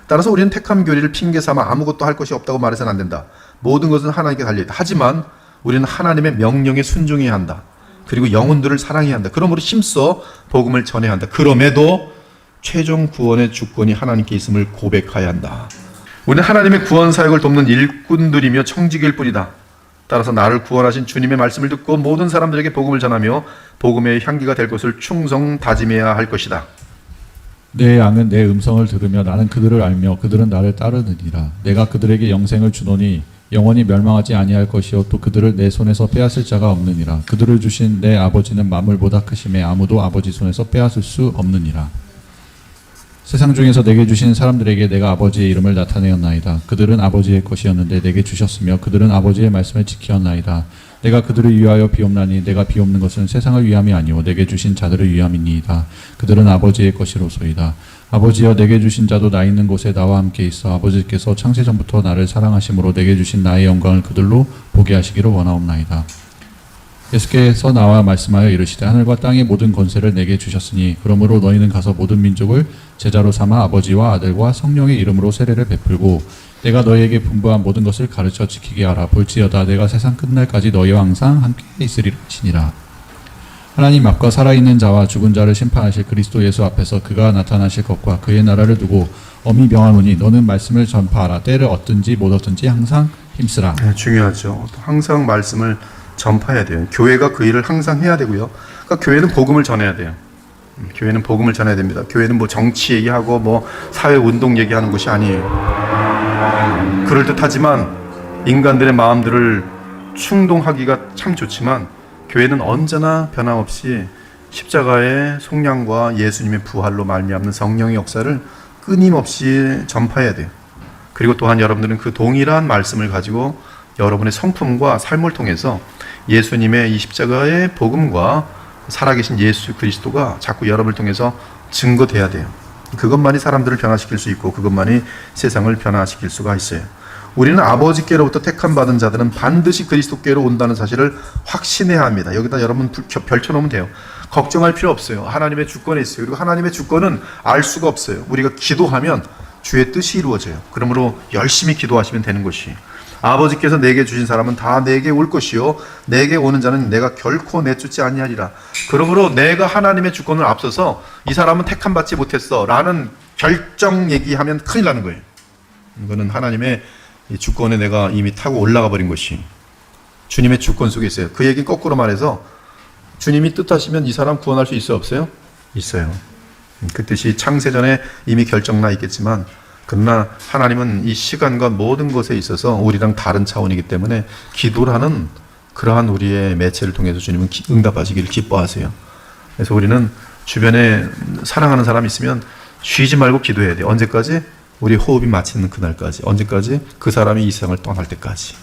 따라서 우리는 택함 교리를 핑계 삼아 아무것도 할 것이 없다고 말해서는 안 된다. 모든 것은 하나님께 달려있다. 하지만 우리는 하나님의 명령에 순종해야 한다. 그리고 영혼들을 사랑해야 한다. 그러므로 힘써 복음을 전해야 한다. 그럼에도 최종 구원의 주권이 하나님께 있음을 고백해야 한다. 우리는 하나님의 구원 사역을 돕는 일꾼들이며 청지기일 뿐이다. 따라서 나를 구원하신 주님의 말씀을 듣고 모든 사람들에게 복음을 전하며 복음의 향기가 될 것을 충성 다짐해야 할 것이다. 내 양은 내 음성을 들으며 나는 그들을 알며 그들은 나를 따르느니라. 내가 그들에게 영생을 주노니 영원히 멸망하지 아니할 것이요 또 그들을 내 손에서 빼앗을 자가 없느니라. 그들을 주신 내 아버지는 만물보다 크심에 아무도 아버지 손에서 빼앗을 수 없느니라. 세상 중에서 내게 주신 사람들에게 내가 아버지의 이름을 나타내었나이다. 그들은 아버지의 것이었는데 내게 주셨으며 그들은 아버지의 말씀을 지켰나이다. 내가 그들을 위하여 비옵나니 내가 비옵는 것은 세상을 위함이 아니오 내게 주신 자들을 위함이니이다. 그들은 아버지의 것이로소이다. 아버지여 내게 주신 자도 나 있는 곳에 나와 함께 있어 아버지께서 창세전부터 나를 사랑하심으로 내게 주신 나의 영광을 그들로 보게 하시기를 원하옵나이다. 예수께서 나와 말씀하여 이르시되 하늘과 땅의 모든 권세를 내게 주셨으니 그러므로 너희는 가서 모든 민족을 제자로 삼아 아버지와 아들과 성령의 이름으로 세례를 베풀고 내가 너희에게 분부한 모든 것을 가르쳐 지키게 하라. 볼지어다 내가 세상 끝날까지 너희와 항상 함께 있으리라 하시니라. 하나님 앞과 살아있는 자와 죽은 자를 심판하실 그리스도 예수 앞에서 그가 나타나실 것과 그의 나라를 두고 엄히 명하노니 너는 말씀을 전파하라. 때를 얻든지 못 얻든지 항상 힘쓰라. 네, 중요하죠. 항상 말씀을 전파해야 돼요. 교회가 그 일을 항상 해야 되고요. 그러니까 교회는 복음을 전해야 돼요. 교회는 복음을 전해야 됩니다. 교회는 뭐 정치 얘기하고 뭐 사회 운동 얘기하는 것이 아니에요. 그럴듯하지만 인간들의 마음들을 충동하기가 참 좋지만 교회는 언제나 변함없이 십자가의 속량과 예수님의 부활로 말미암는 성령의 역사를 끊임없이 전파해야 돼요. 그리고 또한 여러분들은 그 동일한 말씀을 가지고 여러분의 성품과 삶을 통해서 예수님의 이 십자가의 복음과 살아계신 예수 그리스도가 자꾸 여러분을 통해서 증거돼야 돼요. 그것만이 사람들을 변화시킬 수 있고 그것만이 세상을 변화시킬 수가 있어요. 우리는 아버지께로부터 택함받은 자들은 반드시 그리스도께로 온다는 사실을 확신해야 합니다. 여기다 여러분 별쳐놓으면 돼요. 걱정할 필요 없어요. 하나님의 주권에 있어요. 그리고 하나님의 주권은 알 수가 없어요. 우리가 기도하면 주의 뜻이 이루어져요. 그러므로 열심히 기도하시면 되는 것이, 아버지께서 내게 주신 사람은 다 내게 올 것이요 내게 오는 자는 내가 결코 내쫓지 아니하리라. 그러므로 내가 하나님의 주권을 앞서서 이 사람은 택함받지 못했어 라는 결정 얘기하면 큰일 나는 거예요. 이거는 하나님의 주권에 내가 이미 타고 올라가 버린 것이 주님의 주권 속에 있어요. 그 얘기 거꾸로 말해서 주님이 뜻하시면 이 사람 구원할 수 있어요? 없어요? 있어요. 그 뜻이 창세전에 이미 결정나 있겠지만, 그러나 하나님은 이 시간과 모든 것에 있어서 우리랑 다른 차원이기 때문에 기도라는 그러한 우리의 매체를 통해서 주님은 응답하시기를 기뻐하세요. 그래서 우리는 주변에 사랑하는 사람이 있으면 쉬지 말고 기도해야 돼요. 언제까지? 우리 호흡이 마치는 그날까지. 언제까지? 그 사람이 이 세상을 떠날 때까지.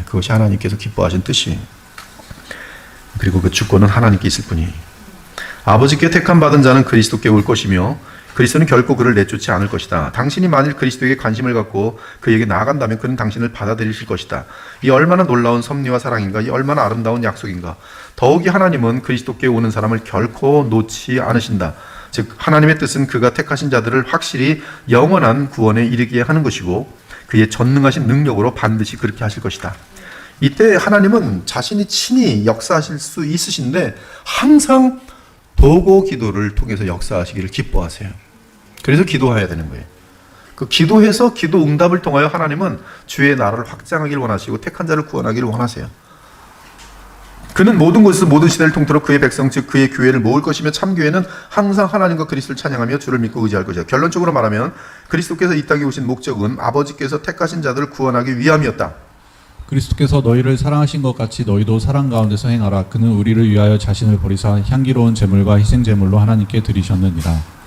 그것이 하나님께서 기뻐하신 뜻이에요. 그리고 그 주권은 하나님께 있을 뿐이에요. 아버지께 택함 받은 자는 그리스도께 올 것이며 그리스도는 결코 그를 내쫓지 않을 것이다. 당신이 만일 그리스도에게 관심을 갖고 그에게 나아간다면 그는 당신을 받아들이실 것이다. 이 얼마나 놀라운 섭리와 사랑인가, 이 얼마나 아름다운 약속인가. 더욱이 하나님은 그리스도께 오는 사람을 결코 놓지 않으신다. 즉 하나님의 뜻은 그가 택하신 자들을 확실히 영원한 구원에 이르게 하는 것이고 그의 전능하신 능력으로 반드시 그렇게 하실 것이다. 이때 하나님은 자신이 친히 역사하실 수 있으신데 항상 도고 기도를 통해서 역사하시기를 기뻐하세요. 그래서 기도해야 되는 거예요. 그 기도해서 기도 응답을 통하여 하나님은 주의 나라를 확장하기를 원하시고 택한 자를 구원하기를 원하세요. 그는 모든 곳에서 모든 시대를 통틀어 그의 백성 즉 그의 교회를 모을 것이며 참교회는 항상 하나님과 그리스도를 찬양하며 주를 믿고 의지할 것이다. 결론적으로 말하면 그리스도께서 이 땅에 오신 목적은 아버지께서 택하신 자들을 구원하기 위함이었다. 그리스도께서 너희를 사랑하신 것 같이 너희도 사랑 가운데서 행하라. 그는 우리를 위하여 자신을 버리사 향기로운 제물과 희생 제물로 하나님께 드리셨느니라.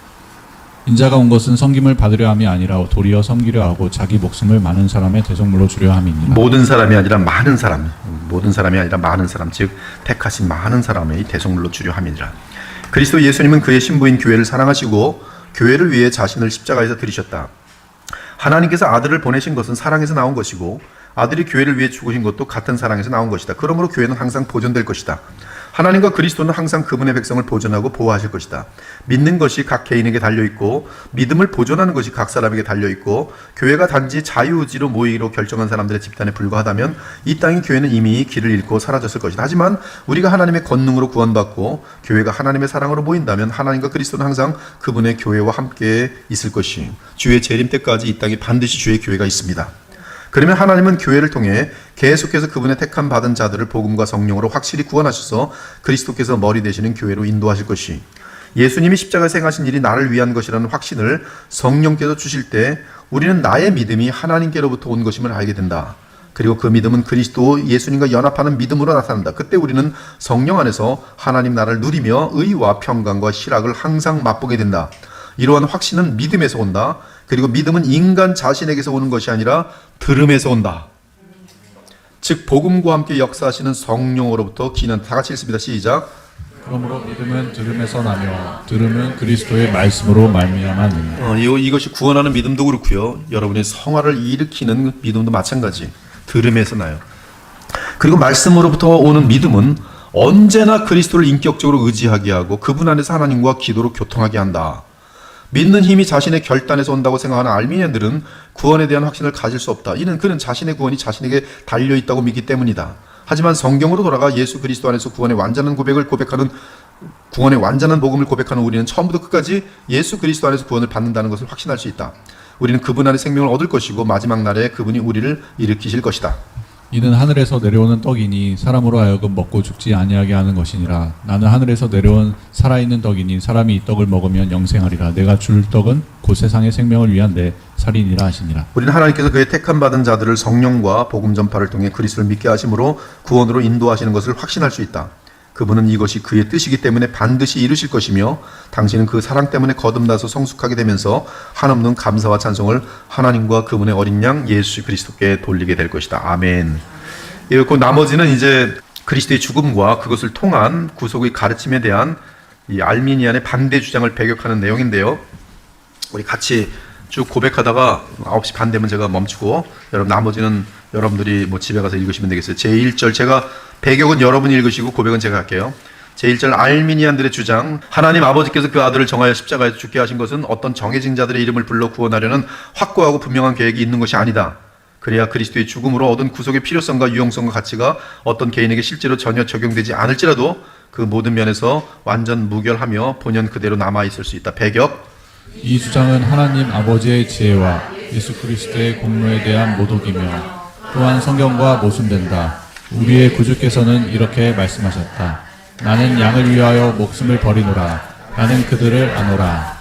인자가 온 것은 섬김을 받으려 함이 아니라 도리어 섬기려 하고 자기 목숨을 많은 사람의 대속물로 주려 함이니라. 모든 사람이 아니라 많은 사람, 모든 사람이 아니라 많은 사람, 즉 택하신 많은 사람의 대속물로 주려 함이니라. 그리스도 예수님은 그의 신부인 교회를 사랑하시고 교회를 위해 자신을 십자가에서 들이셨다. 하나님께서 아들을 보내신 것은 사랑에서 나온 것이고 아들이 교회를 위해 죽으신 것도 같은 사랑에서 나온 것이다. 그러므로 교회는 항상 보존될 것이다. 하나님과 그리스도는 항상 그분의 백성을 보존하고 보호하실 것이다. 믿는 것이 각 개인에게 달려있고 믿음을 보존하는 것이 각 사람에게 달려있고 교회가 단지 자유의지로 모이기로 결정한 사람들의 집단에 불과하다면 이 땅의 교회는 이미 길을 잃고 사라졌을 것이다. 하지만 우리가 하나님의 권능으로 구원받고 교회가 하나님의 사랑으로 모인다면 하나님과 그리스도는 항상 그분의 교회와 함께 있을 것이 주의 재림 때까지 이 땅에 반드시 주의 교회가 있습니다. 그러면 하나님은 교회를 통해 계속해서 그분의 택함 받은 자들을 복음과 성령으로 확실히 구원하셔서 그리스도께서 머리 되시는 교회로 인도하실 것이 예수님이 십자가에서 행하신 일이 나를 위한 것이라는 확신을 성령께서 주실 때 우리는 나의 믿음이 하나님께로부터 온 것임을 알게 된다. 그리고 그 믿음은 그리스도 예수님과 연합하는 믿음으로 나타난다. 그때 우리는 성령 안에서 하나님 나라를 누리며 의와 평강과 희락을 항상 맛보게 된다. 이러한 확신은 믿음에서 온다. 그리고 믿음은 인간 자신에게서 오는 것이 아니라 들음에서 온다. 즉 복음과 함께 역사하시는 성령으로부터 기는 다 같이 읽습니다. 시작. 그러므로 믿음은 들음에서 나며 들음은 그리스도의 말씀으로 말미암았느니라. 이것이 구원하는 믿음도 그렇고요. 여러분의 성화를 일으키는 믿음도 마찬가지. 들음에서 나요. 그리고 말씀으로부터 오는 믿음은 언제나 그리스도를 인격적으로 의지하게 하고 그분 안에서 하나님과 기도로 교통하게 한다. 믿는 힘이 자신의 결단에서 온다고 생각하는 알미니안들은 구원에 대한 확신을 가질 수 없다. 이는 그는 자신의 구원이 자신에게 달려있다고 믿기 때문이다. 하지만 성경으로 돌아가 예수 그리스도 안에서 구원의 완전한 고백을 고백하는 구원의 완전한 복음을 고백하는 우리는 처음부터 끝까지 예수 그리스도 안에서 구원을 받는다는 것을 확신할 수 있다. 우리는 그분 안에 생명을 얻을 것이고 마지막 날에 그분이 우리를 일으키실 것이다. 이는 하늘에서 내려오는 떡이니 사람으로 하여금 먹고 죽지 아니하게 하는 것이니라. 나는 하늘에서 내려온 살아있는 떡이니 사람이 이 떡을 먹으면 영생하리라. 내가 줄 떡은 곧 세상의 생명을 위한 내 살이니라 하시니라. 우리는 하나님께서 그의 택함 받은 자들을 성령과 복음 전파를 통해 그리스도를 믿게 하심으로 구원으로 인도하시는 것을 확신할 수 있다. 그분은 이것이 그의 뜻이기 때문에 반드시 이루실 것이며 당신은 그 사랑 때문에 거듭나서 성숙하게 되면서 한없는 감사와 찬송을 하나님과 그분의 어린 양 예수 그리스도께 돌리게 될 것이다. 아멘. 그 나머지는 이제 그리스도의 죽음과 그것을 통한 구속의 가르침에 대한 이 알미니안의 반대 주장을 배격하는 내용인데요. 우리 같이 쭉 고백하다가 9시 반 되면 제가 멈추고 나머지는 여러분들이 집에 가서 읽으시면 되겠어요. 제1절 제가 배격은 여러분이 읽으시고 고백은 제가 할게요. 제1절 알미니안들의 주장. 하나님 아버지께서 그 아들을 정하여 십자가에서 죽게 하신 것은 어떤 정해진 자들의 이름을 불러 구원하려는 확고하고 분명한 계획이 있는 것이 아니다. 그래야 그리스도의 죽음으로 얻은 구속의 필요성과 유용성과 가치가 어떤 개인에게 실제로 전혀 적용되지 않을지라도 그 모든 면에서 완전 무결하며 본연 그대로 남아있을 수 있다. 배격. 이 주장은 하나님 아버지의 지혜와 예수 그리스도의 공로에 대한 모독이며 또한 성경과 모순된다. 우리의 구주께서는 이렇게 말씀하셨다. 나는 양을 위하여 목숨을 버리노라. 나는 그들을 아노라.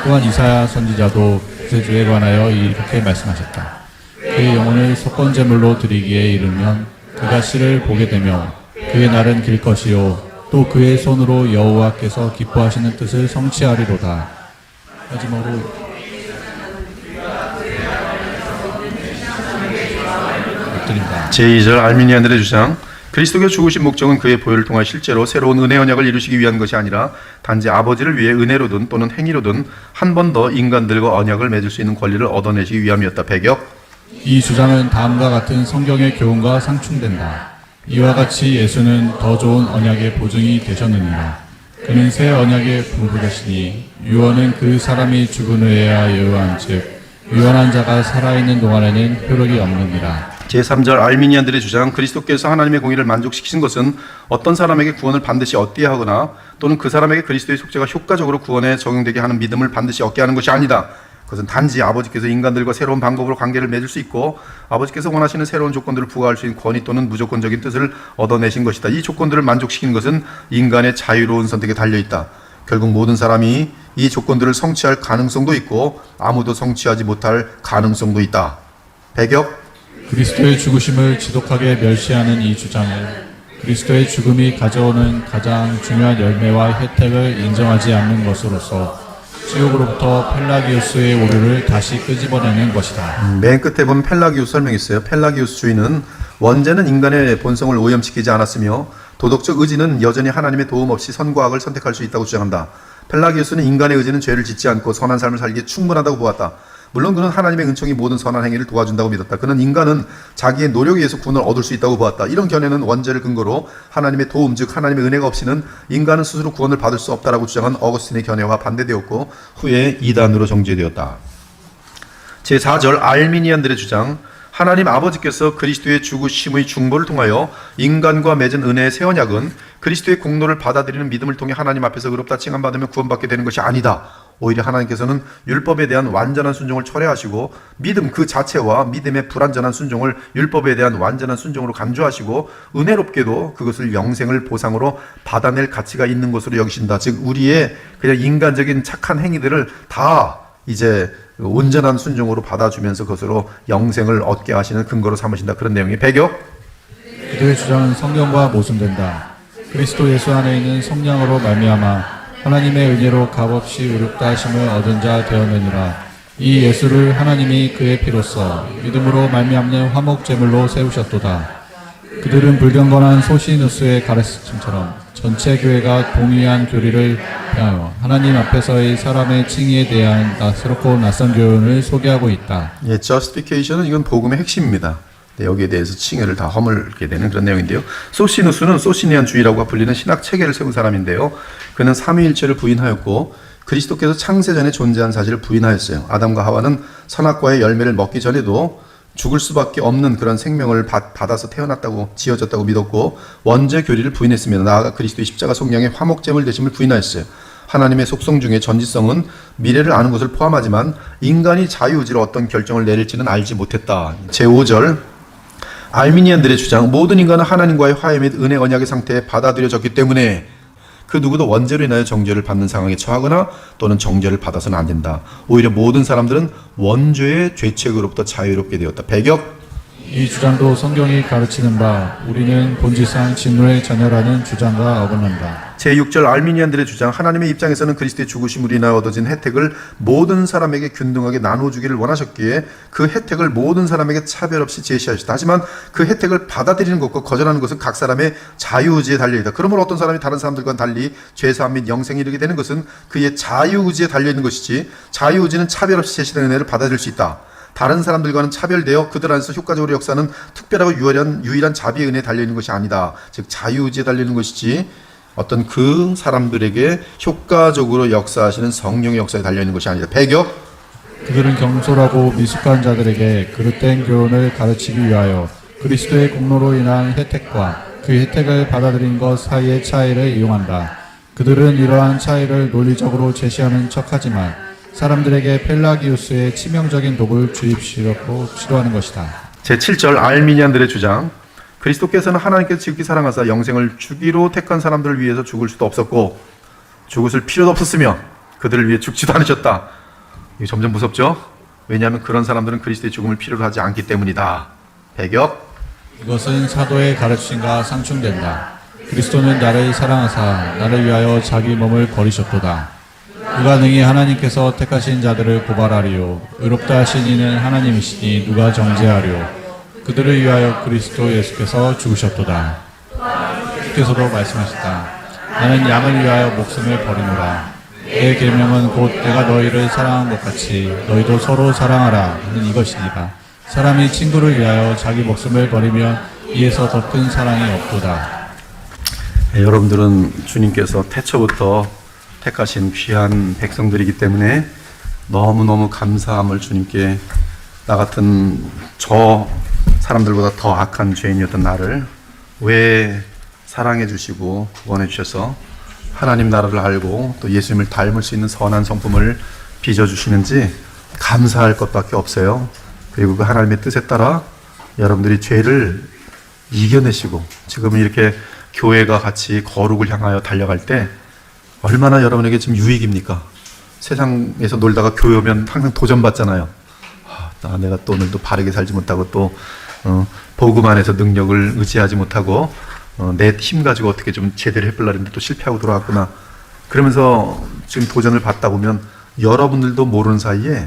또한 이사야 선지자도 구세주에 관하여 이렇게 말씀하셨다. 그의 영혼을 속건제물로 드리기에 이르면 그가 씨를 보게 되며 그의 날은 길 것이요 또 그의 손으로 여호와께서 기뻐하시는 뜻을 성취하리로다. 마지막으로 엎드린다. 제2절 알미니안들의 주장. 그리스도께서 죽으신 목적은 그의 보혈을 통해 실제로 새로운 은혜 언약을 이루시기 위한 것이 아니라 단지 아버지를 위해 은혜로든 또는 행위로든 한 번 더 인간들과 언약을 맺을 수 있는 권리를 얻어내시기 위함이었다. 배격. 이 주장은 다음과 같은 성경의 교훈과 상충된다. 이와 같이 예수는 더 좋은 언약의 보증이 되셨느니라. 그는 새 언약의 분부되시니 유언은 그 사람이 죽은 후에야 유효한 즉 유언한 자가 살아있는 동안에는 효력이 없느니라. 제3절 알미니안들의 주장. 그리스도께서 하나님의 공의를 만족시키신 것은 어떤 사람에게 구원을 반드시 얻게 하거나 또는 그 사람에게 그리스도의 속죄가 효과적으로 구원에 적용되게 하는 믿음을 반드시 얻게 하는 것이 아니다. 그것은 단지 아버지께서 인간들과 새로운 방법으로 관계를 맺을 수 있고 아버지께서 원하시는 새로운 조건들을 부과할 수 있는 권위 또는 무조건적인 뜻을 얻어내신 것이다. 이 조건들을 만족시키는 것은 인간의 자유로운 선택에 달려있다. 결국 모든 사람이 이 조건들을 성취할 가능성도 있고 아무도 성취하지 못할 가능성도 있다. 배격. 그리스도의 죽으심을 지독하게 멸시하는 이 주장은 그리스도의 죽음이 가져오는 가장 중요한 열매와 혜택을 인정하지 않는 것으로서 지옥으로부터 펠라기우스의 오류를 다시 끄집어내는 것이다. 맨 끝에 보면 펠라기우스 설명했어요. 펠라기우스 주의는 원죄는 인간의 본성을 오염시키지 않았으며 도덕적 의지는 여전히 하나님의 도움 없이 선과 악을 선택할 수 있다고 주장한다. 펠라기우스는 인간의 의지는 죄를 짓지 않고 선한 삶을 살기에 충분하다고 보았다. 물론 그는 하나님의 은총이 모든 선한 행위를 도와준다고 믿었다. 그는 인간은 자기의 노력에 의해서 구원을 얻을 수 있다고 보았다. 이런 견해는 원죄를 근거로 하나님의 도움 즉 하나님의 은혜가 없이는 인간은 스스로 구원을 받을 수 없다라고 주장한 어거스틴의 견해와 반대되었고 후에 이단으로 정죄되었다. 제4절 알미니안들의 주장. 하나님 아버지께서 그리스도의 죽으심의 중보를 통하여 인간과 맺은 은혜의 새 언약은 그리스도의 공로를 받아들이는 믿음을 통해 하나님 앞에서 의롭다 칭함받으며 구원받게 되는 것이 아니다. 오히려 하나님께서는 율법에 대한 완전한 순종을 철회하시고 믿음 그 자체와 믿음의 불완전한 순종을 율법에 대한 완전한 순종으로 간주하시고 은혜롭게도 그것을 영생을 보상으로 받아낼 가치가 있는 것으로 여기신다. 즉 우리의 그냥 인간적인 착한 행위들을 다 이제 온전한 순종으로 받아주면서 그것으로 영생을 얻게 하시는 근거로 삼으신다. 그런 내용의 배격. 그들의 주장은 성경과 모순된다. 그리스도 예수 안에 있는 성령으로 말미암아 하나님의 은혜로 값없이 의롭다 하심을 얻은 자 되었느니라. 이 예수를 하나님이 그의 피로써 믿음으로 말미암는 화목 제물로 세우셨도다. 그들은 불경건한 소시누스의 가르침처럼 전체 교회가 동의한 교리를 향하여 하나님 앞에서의 사람의 칭의에 대한 새롭고 낯선 교훈을 소개하고 있다. 예, justification은 이건 복음의 핵심입니다. 네, 여기에 대해서 칭의를 다 허물게 되는 그런 내용인데요. 소시누스는 소시니안주의라고 불리는 신학 체계를 세운 사람인데요. 그는 삼위일체를 부인하였고 그리스도께서 창세 전에 존재한 사실을 부인하였어요. 아담과 하와는 선악과의 열매를 먹기 전에도 죽을 수밖에 없는 그런 생명을 받아서 태어났다고 지어졌다고 믿었고 원죄 교리를 부인했습니다. 나아가 그리스도의 십자가 속량의 화목제물 되심을 부인하였어요. 하나님의 속성 중에 전지성은 미래를 아는 것을 포함하지만 인간이 자유의지로 어떤 결정을 내릴지는 알지 못했다. 제5절 알미니안들의 주장. 모든 인간은 하나님과의 화해 및 은혜 언약의 상태에 받아들여졌기 때문에 그 누구도 원죄로 인하여 정죄를 받는 상황에 처하거나 또는 정죄를 받아서는 안 된다. 오히려 모든 사람들은 원죄의 죄책으로부터 자유롭게 되었다. 배격. 이 주장도 성경이 가르치는 바 우리는 본질상 진노의 자녀라는 주장과 어긋난다. 제6절 알미니안들의 주장, 하나님의 입장에서는 그리스도의 죽으심으로 인하여 얻어진 혜택을 모든 사람에게 균등하게 나눠주기를 원하셨기에 그 혜택을 모든 사람에게 차별 없이 제시하셨다. 하지만 그 혜택을 받아들이는 것과 거절하는 것은 각 사람의 자유의지에 달려있다. 그러므로 어떤 사람이 다른 사람들과는 달리 죄사함 및 영생에 이르게 되는 것은 그의 자유의지에 달려있는 것이지, 자유의지는 차별 없이 제시된 은혜를 받아들일 수 있다. 다른 사람들과는 차별되어 그들 안에서 효과적으로 역사하는 특별하고 유일한 자비의 은혜에 달려있는 것이 아니다. 즉 자유의지에 달려있는 것이지 어떤 그 사람들에게 효과적으로 역사하시는 성령의 역사에 달려있는 것이 아니다. 배격, 그들은 경솔하고 미숙한 자들에게 그릇된 교훈을 가르치기 위하여 그리스도의 공로로 인한 혜택과 그 혜택을 받아들인 것 사이의 차이를 이용한다. 그들은 이러한 차이를 논리적으로 제시하는 척하지만 사람들에게 펠라기우스의 치명적인 독을 주입시려고 시도하는 것이다. 제7절 알미니안들의 주장, 그리스도께서는 하나님께서 지극히 사랑하사 영생을 주기로 택한 사람들을 위해서 죽을 수도 없었고 죽으실 필요도 없었으며 그들을 위해 죽지도 않으셨다. 이게 점점 무섭죠? 왜냐하면 그런 사람들은 그리스도의 죽음을 필요로 하지 않기 때문이다. 배격, 이것은 사도의 가르침과 상충된다. 그리스도는 나를 사랑하사 나를 위하여 자기 몸을 버리셨도다. 누가 능히 하나님께서 택하신 자들을 고발하리요. 의롭다 하신 이는 하나님이시니 누가 정죄하리요. 그들을 위하여 그리스도 예수께서 죽으셨도다. 주께서도 말씀하셨다. 나는 양을 위하여 목숨을 버리노라. 내 계명은 곧 내가 너희를 사랑한 것 같이 너희도 서로 사랑하라 하는 이것이니라. 사람이 친구를 위하여 자기 목숨을 버리면 이에서 더 큰 사랑이 없도다. 여러분들은 주님께서 태초부터 택하신 귀한 백성들이기 때문에 너무너무 감사함을 주님께, 나 같은 저 사람들보다 더 악한 죄인이었던 나를 왜 사랑해 주시고 구원해 주셔서 하나님 나라를 알고 또 예수님을 닮을 수 있는 선한 성품을 빚어주시는지 감사할 것밖에 없어요. 그리고 그 하나님의 뜻에 따라 여러분들이 죄를 이겨내시고 지금 이렇게 교회가 같이 거룩을 향하여 달려갈 때 얼마나 여러분에게 지금 유익입니까? 세상에서 놀다가 교회 오면 항상 도전받잖아요. 내가 또 오늘도 바르게 살지 못하고 또 복음 안에서 능력을 의지하지 못하고 내 힘 가지고 어떻게 좀 제대로 해보려고 했는데 또 실패하고 돌아왔구나. 그러면서 지금 도전을 받다 보면 여러분들도 모르는 사이에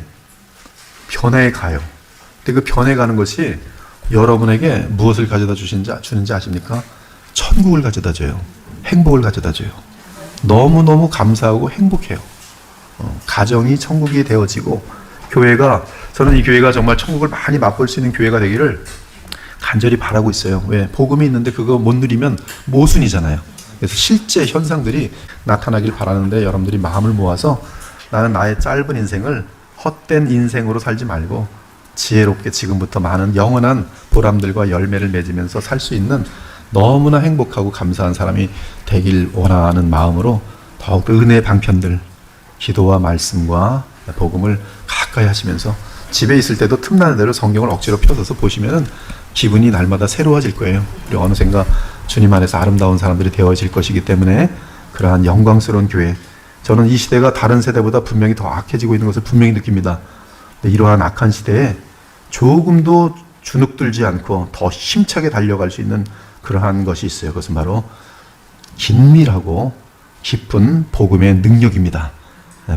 변해 가요. 근데 그 변해 가는 것이 여러분에게 무엇을 가져다 주는지 아십니까? 천국을 가져다 줘요. 행복을 가져다 줘요. 너무너무 감사하고 행복해요. 가정이 천국이 되어지고 교회가, 저는 이 교회가 정말 천국을 많이 맛볼 수 있는 교회가 되기를 간절히 바라고 있어요. 왜? 복음이 있는데 그거 못 누리면 모순이잖아요. 그래서 실제 현상들이 나타나길 바라는데 여러분들이 마음을 모아서 나는 나의 짧은 인생을 헛된 인생으로 살지 말고 지혜롭게 지금부터 많은 영원한 보람들과 열매를 맺으면서 살 수 있는 너무나 행복하고 감사한 사람이 되길 원하는 마음으로 더욱 은혜의 방편들, 기도와 말씀과 복음을 가까이 하시면서 집에 있을 때도 틈나는 대로 성경을 억지로 펴서서 보시면은 기분이 날마다 새로워질 거예요. 그리고 어느샌가 주님 안에서 아름다운 사람들이 되어질 것이기 때문에 그러한 영광스러운 교회, 저는 이 시대가 다른 세대보다 분명히 더 악해지고 있는 것을 분명히 느낍니다. 근데 이러한 악한 시대에 조금도 주눅들지 않고 더 힘차게 달려갈 수 있는 그러한 것이 있어요. 그것은 바로 긴밀하고 깊은 복음의 능력입니다.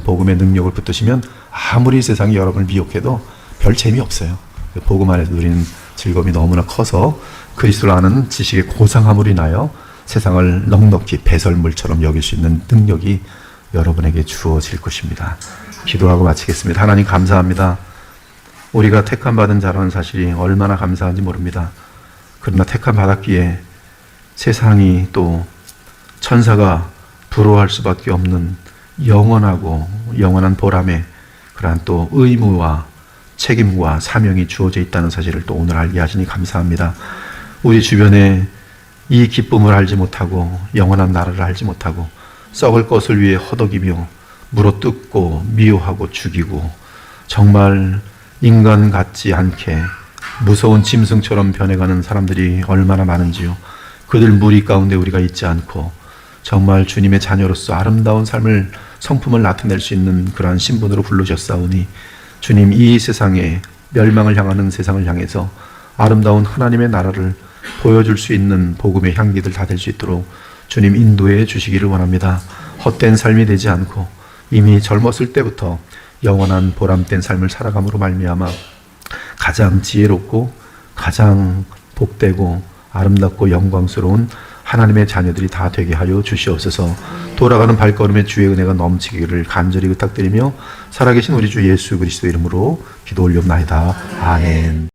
복음의 능력을 붙드시면 아무리 세상이 여러분을 미혹해도 별 재미없어요. 복음 안에서 누리는 즐거움이 너무나 커서 그리스도를 아는 지식의 고상함으로 인하여 세상을 넉넉히 배설물처럼 여길 수 있는 능력이 여러분에게 주어질 것입니다. 기도하고 마치겠습니다. 하나님 감사합니다. 우리가 택함 받은 자라는 사실이 얼마나 감사한지 모릅니다. 그러나 택함 받았기에 세상이 또 천사가 부러워할 수밖에 없는 영원하고 영원한 보람에 그러한 또 의무와 책임과 사명이 주어져 있다는 사실을 또 오늘 알게 하시니 감사합니다. 우리 주변에 이 기쁨을 알지 못하고 영원한 나라를 알지 못하고 썩을 것을 위해 허덕이며 물어뜯고 미워하고 죽이고 정말 인간 같지 않게 무서운 짐승처럼 변해가는 사람들이 얼마나 많은지요. 그들 무리 가운데 우리가 있지 않고 정말 주님의 자녀로서 아름다운 삶을, 성품을 나타낼 수 있는 그러한 신분으로 부르셨사오니 주님, 이 세상에 멸망을 향하는 세상을 향해서 아름다운 하나님의 나라를 보여줄 수 있는 복음의 향기들 다 될 수 있도록 주님 인도해 주시기를 원합니다. 헛된 삶이 되지 않고 이미 젊었을 때부터 영원한 보람된 삶을 살아감으로 말미암아 가장 지혜롭고 가장 복되고 아름답고 영광스러운 하나님의 자녀들이 다 되게 하여 주시옵소서. 돌아가는 발걸음에 주의 은혜가 넘치기를 간절히 부탁드리며 살아계신 우리 주 예수 그리스도 이름으로 기도 올려옵나이다. 아멘.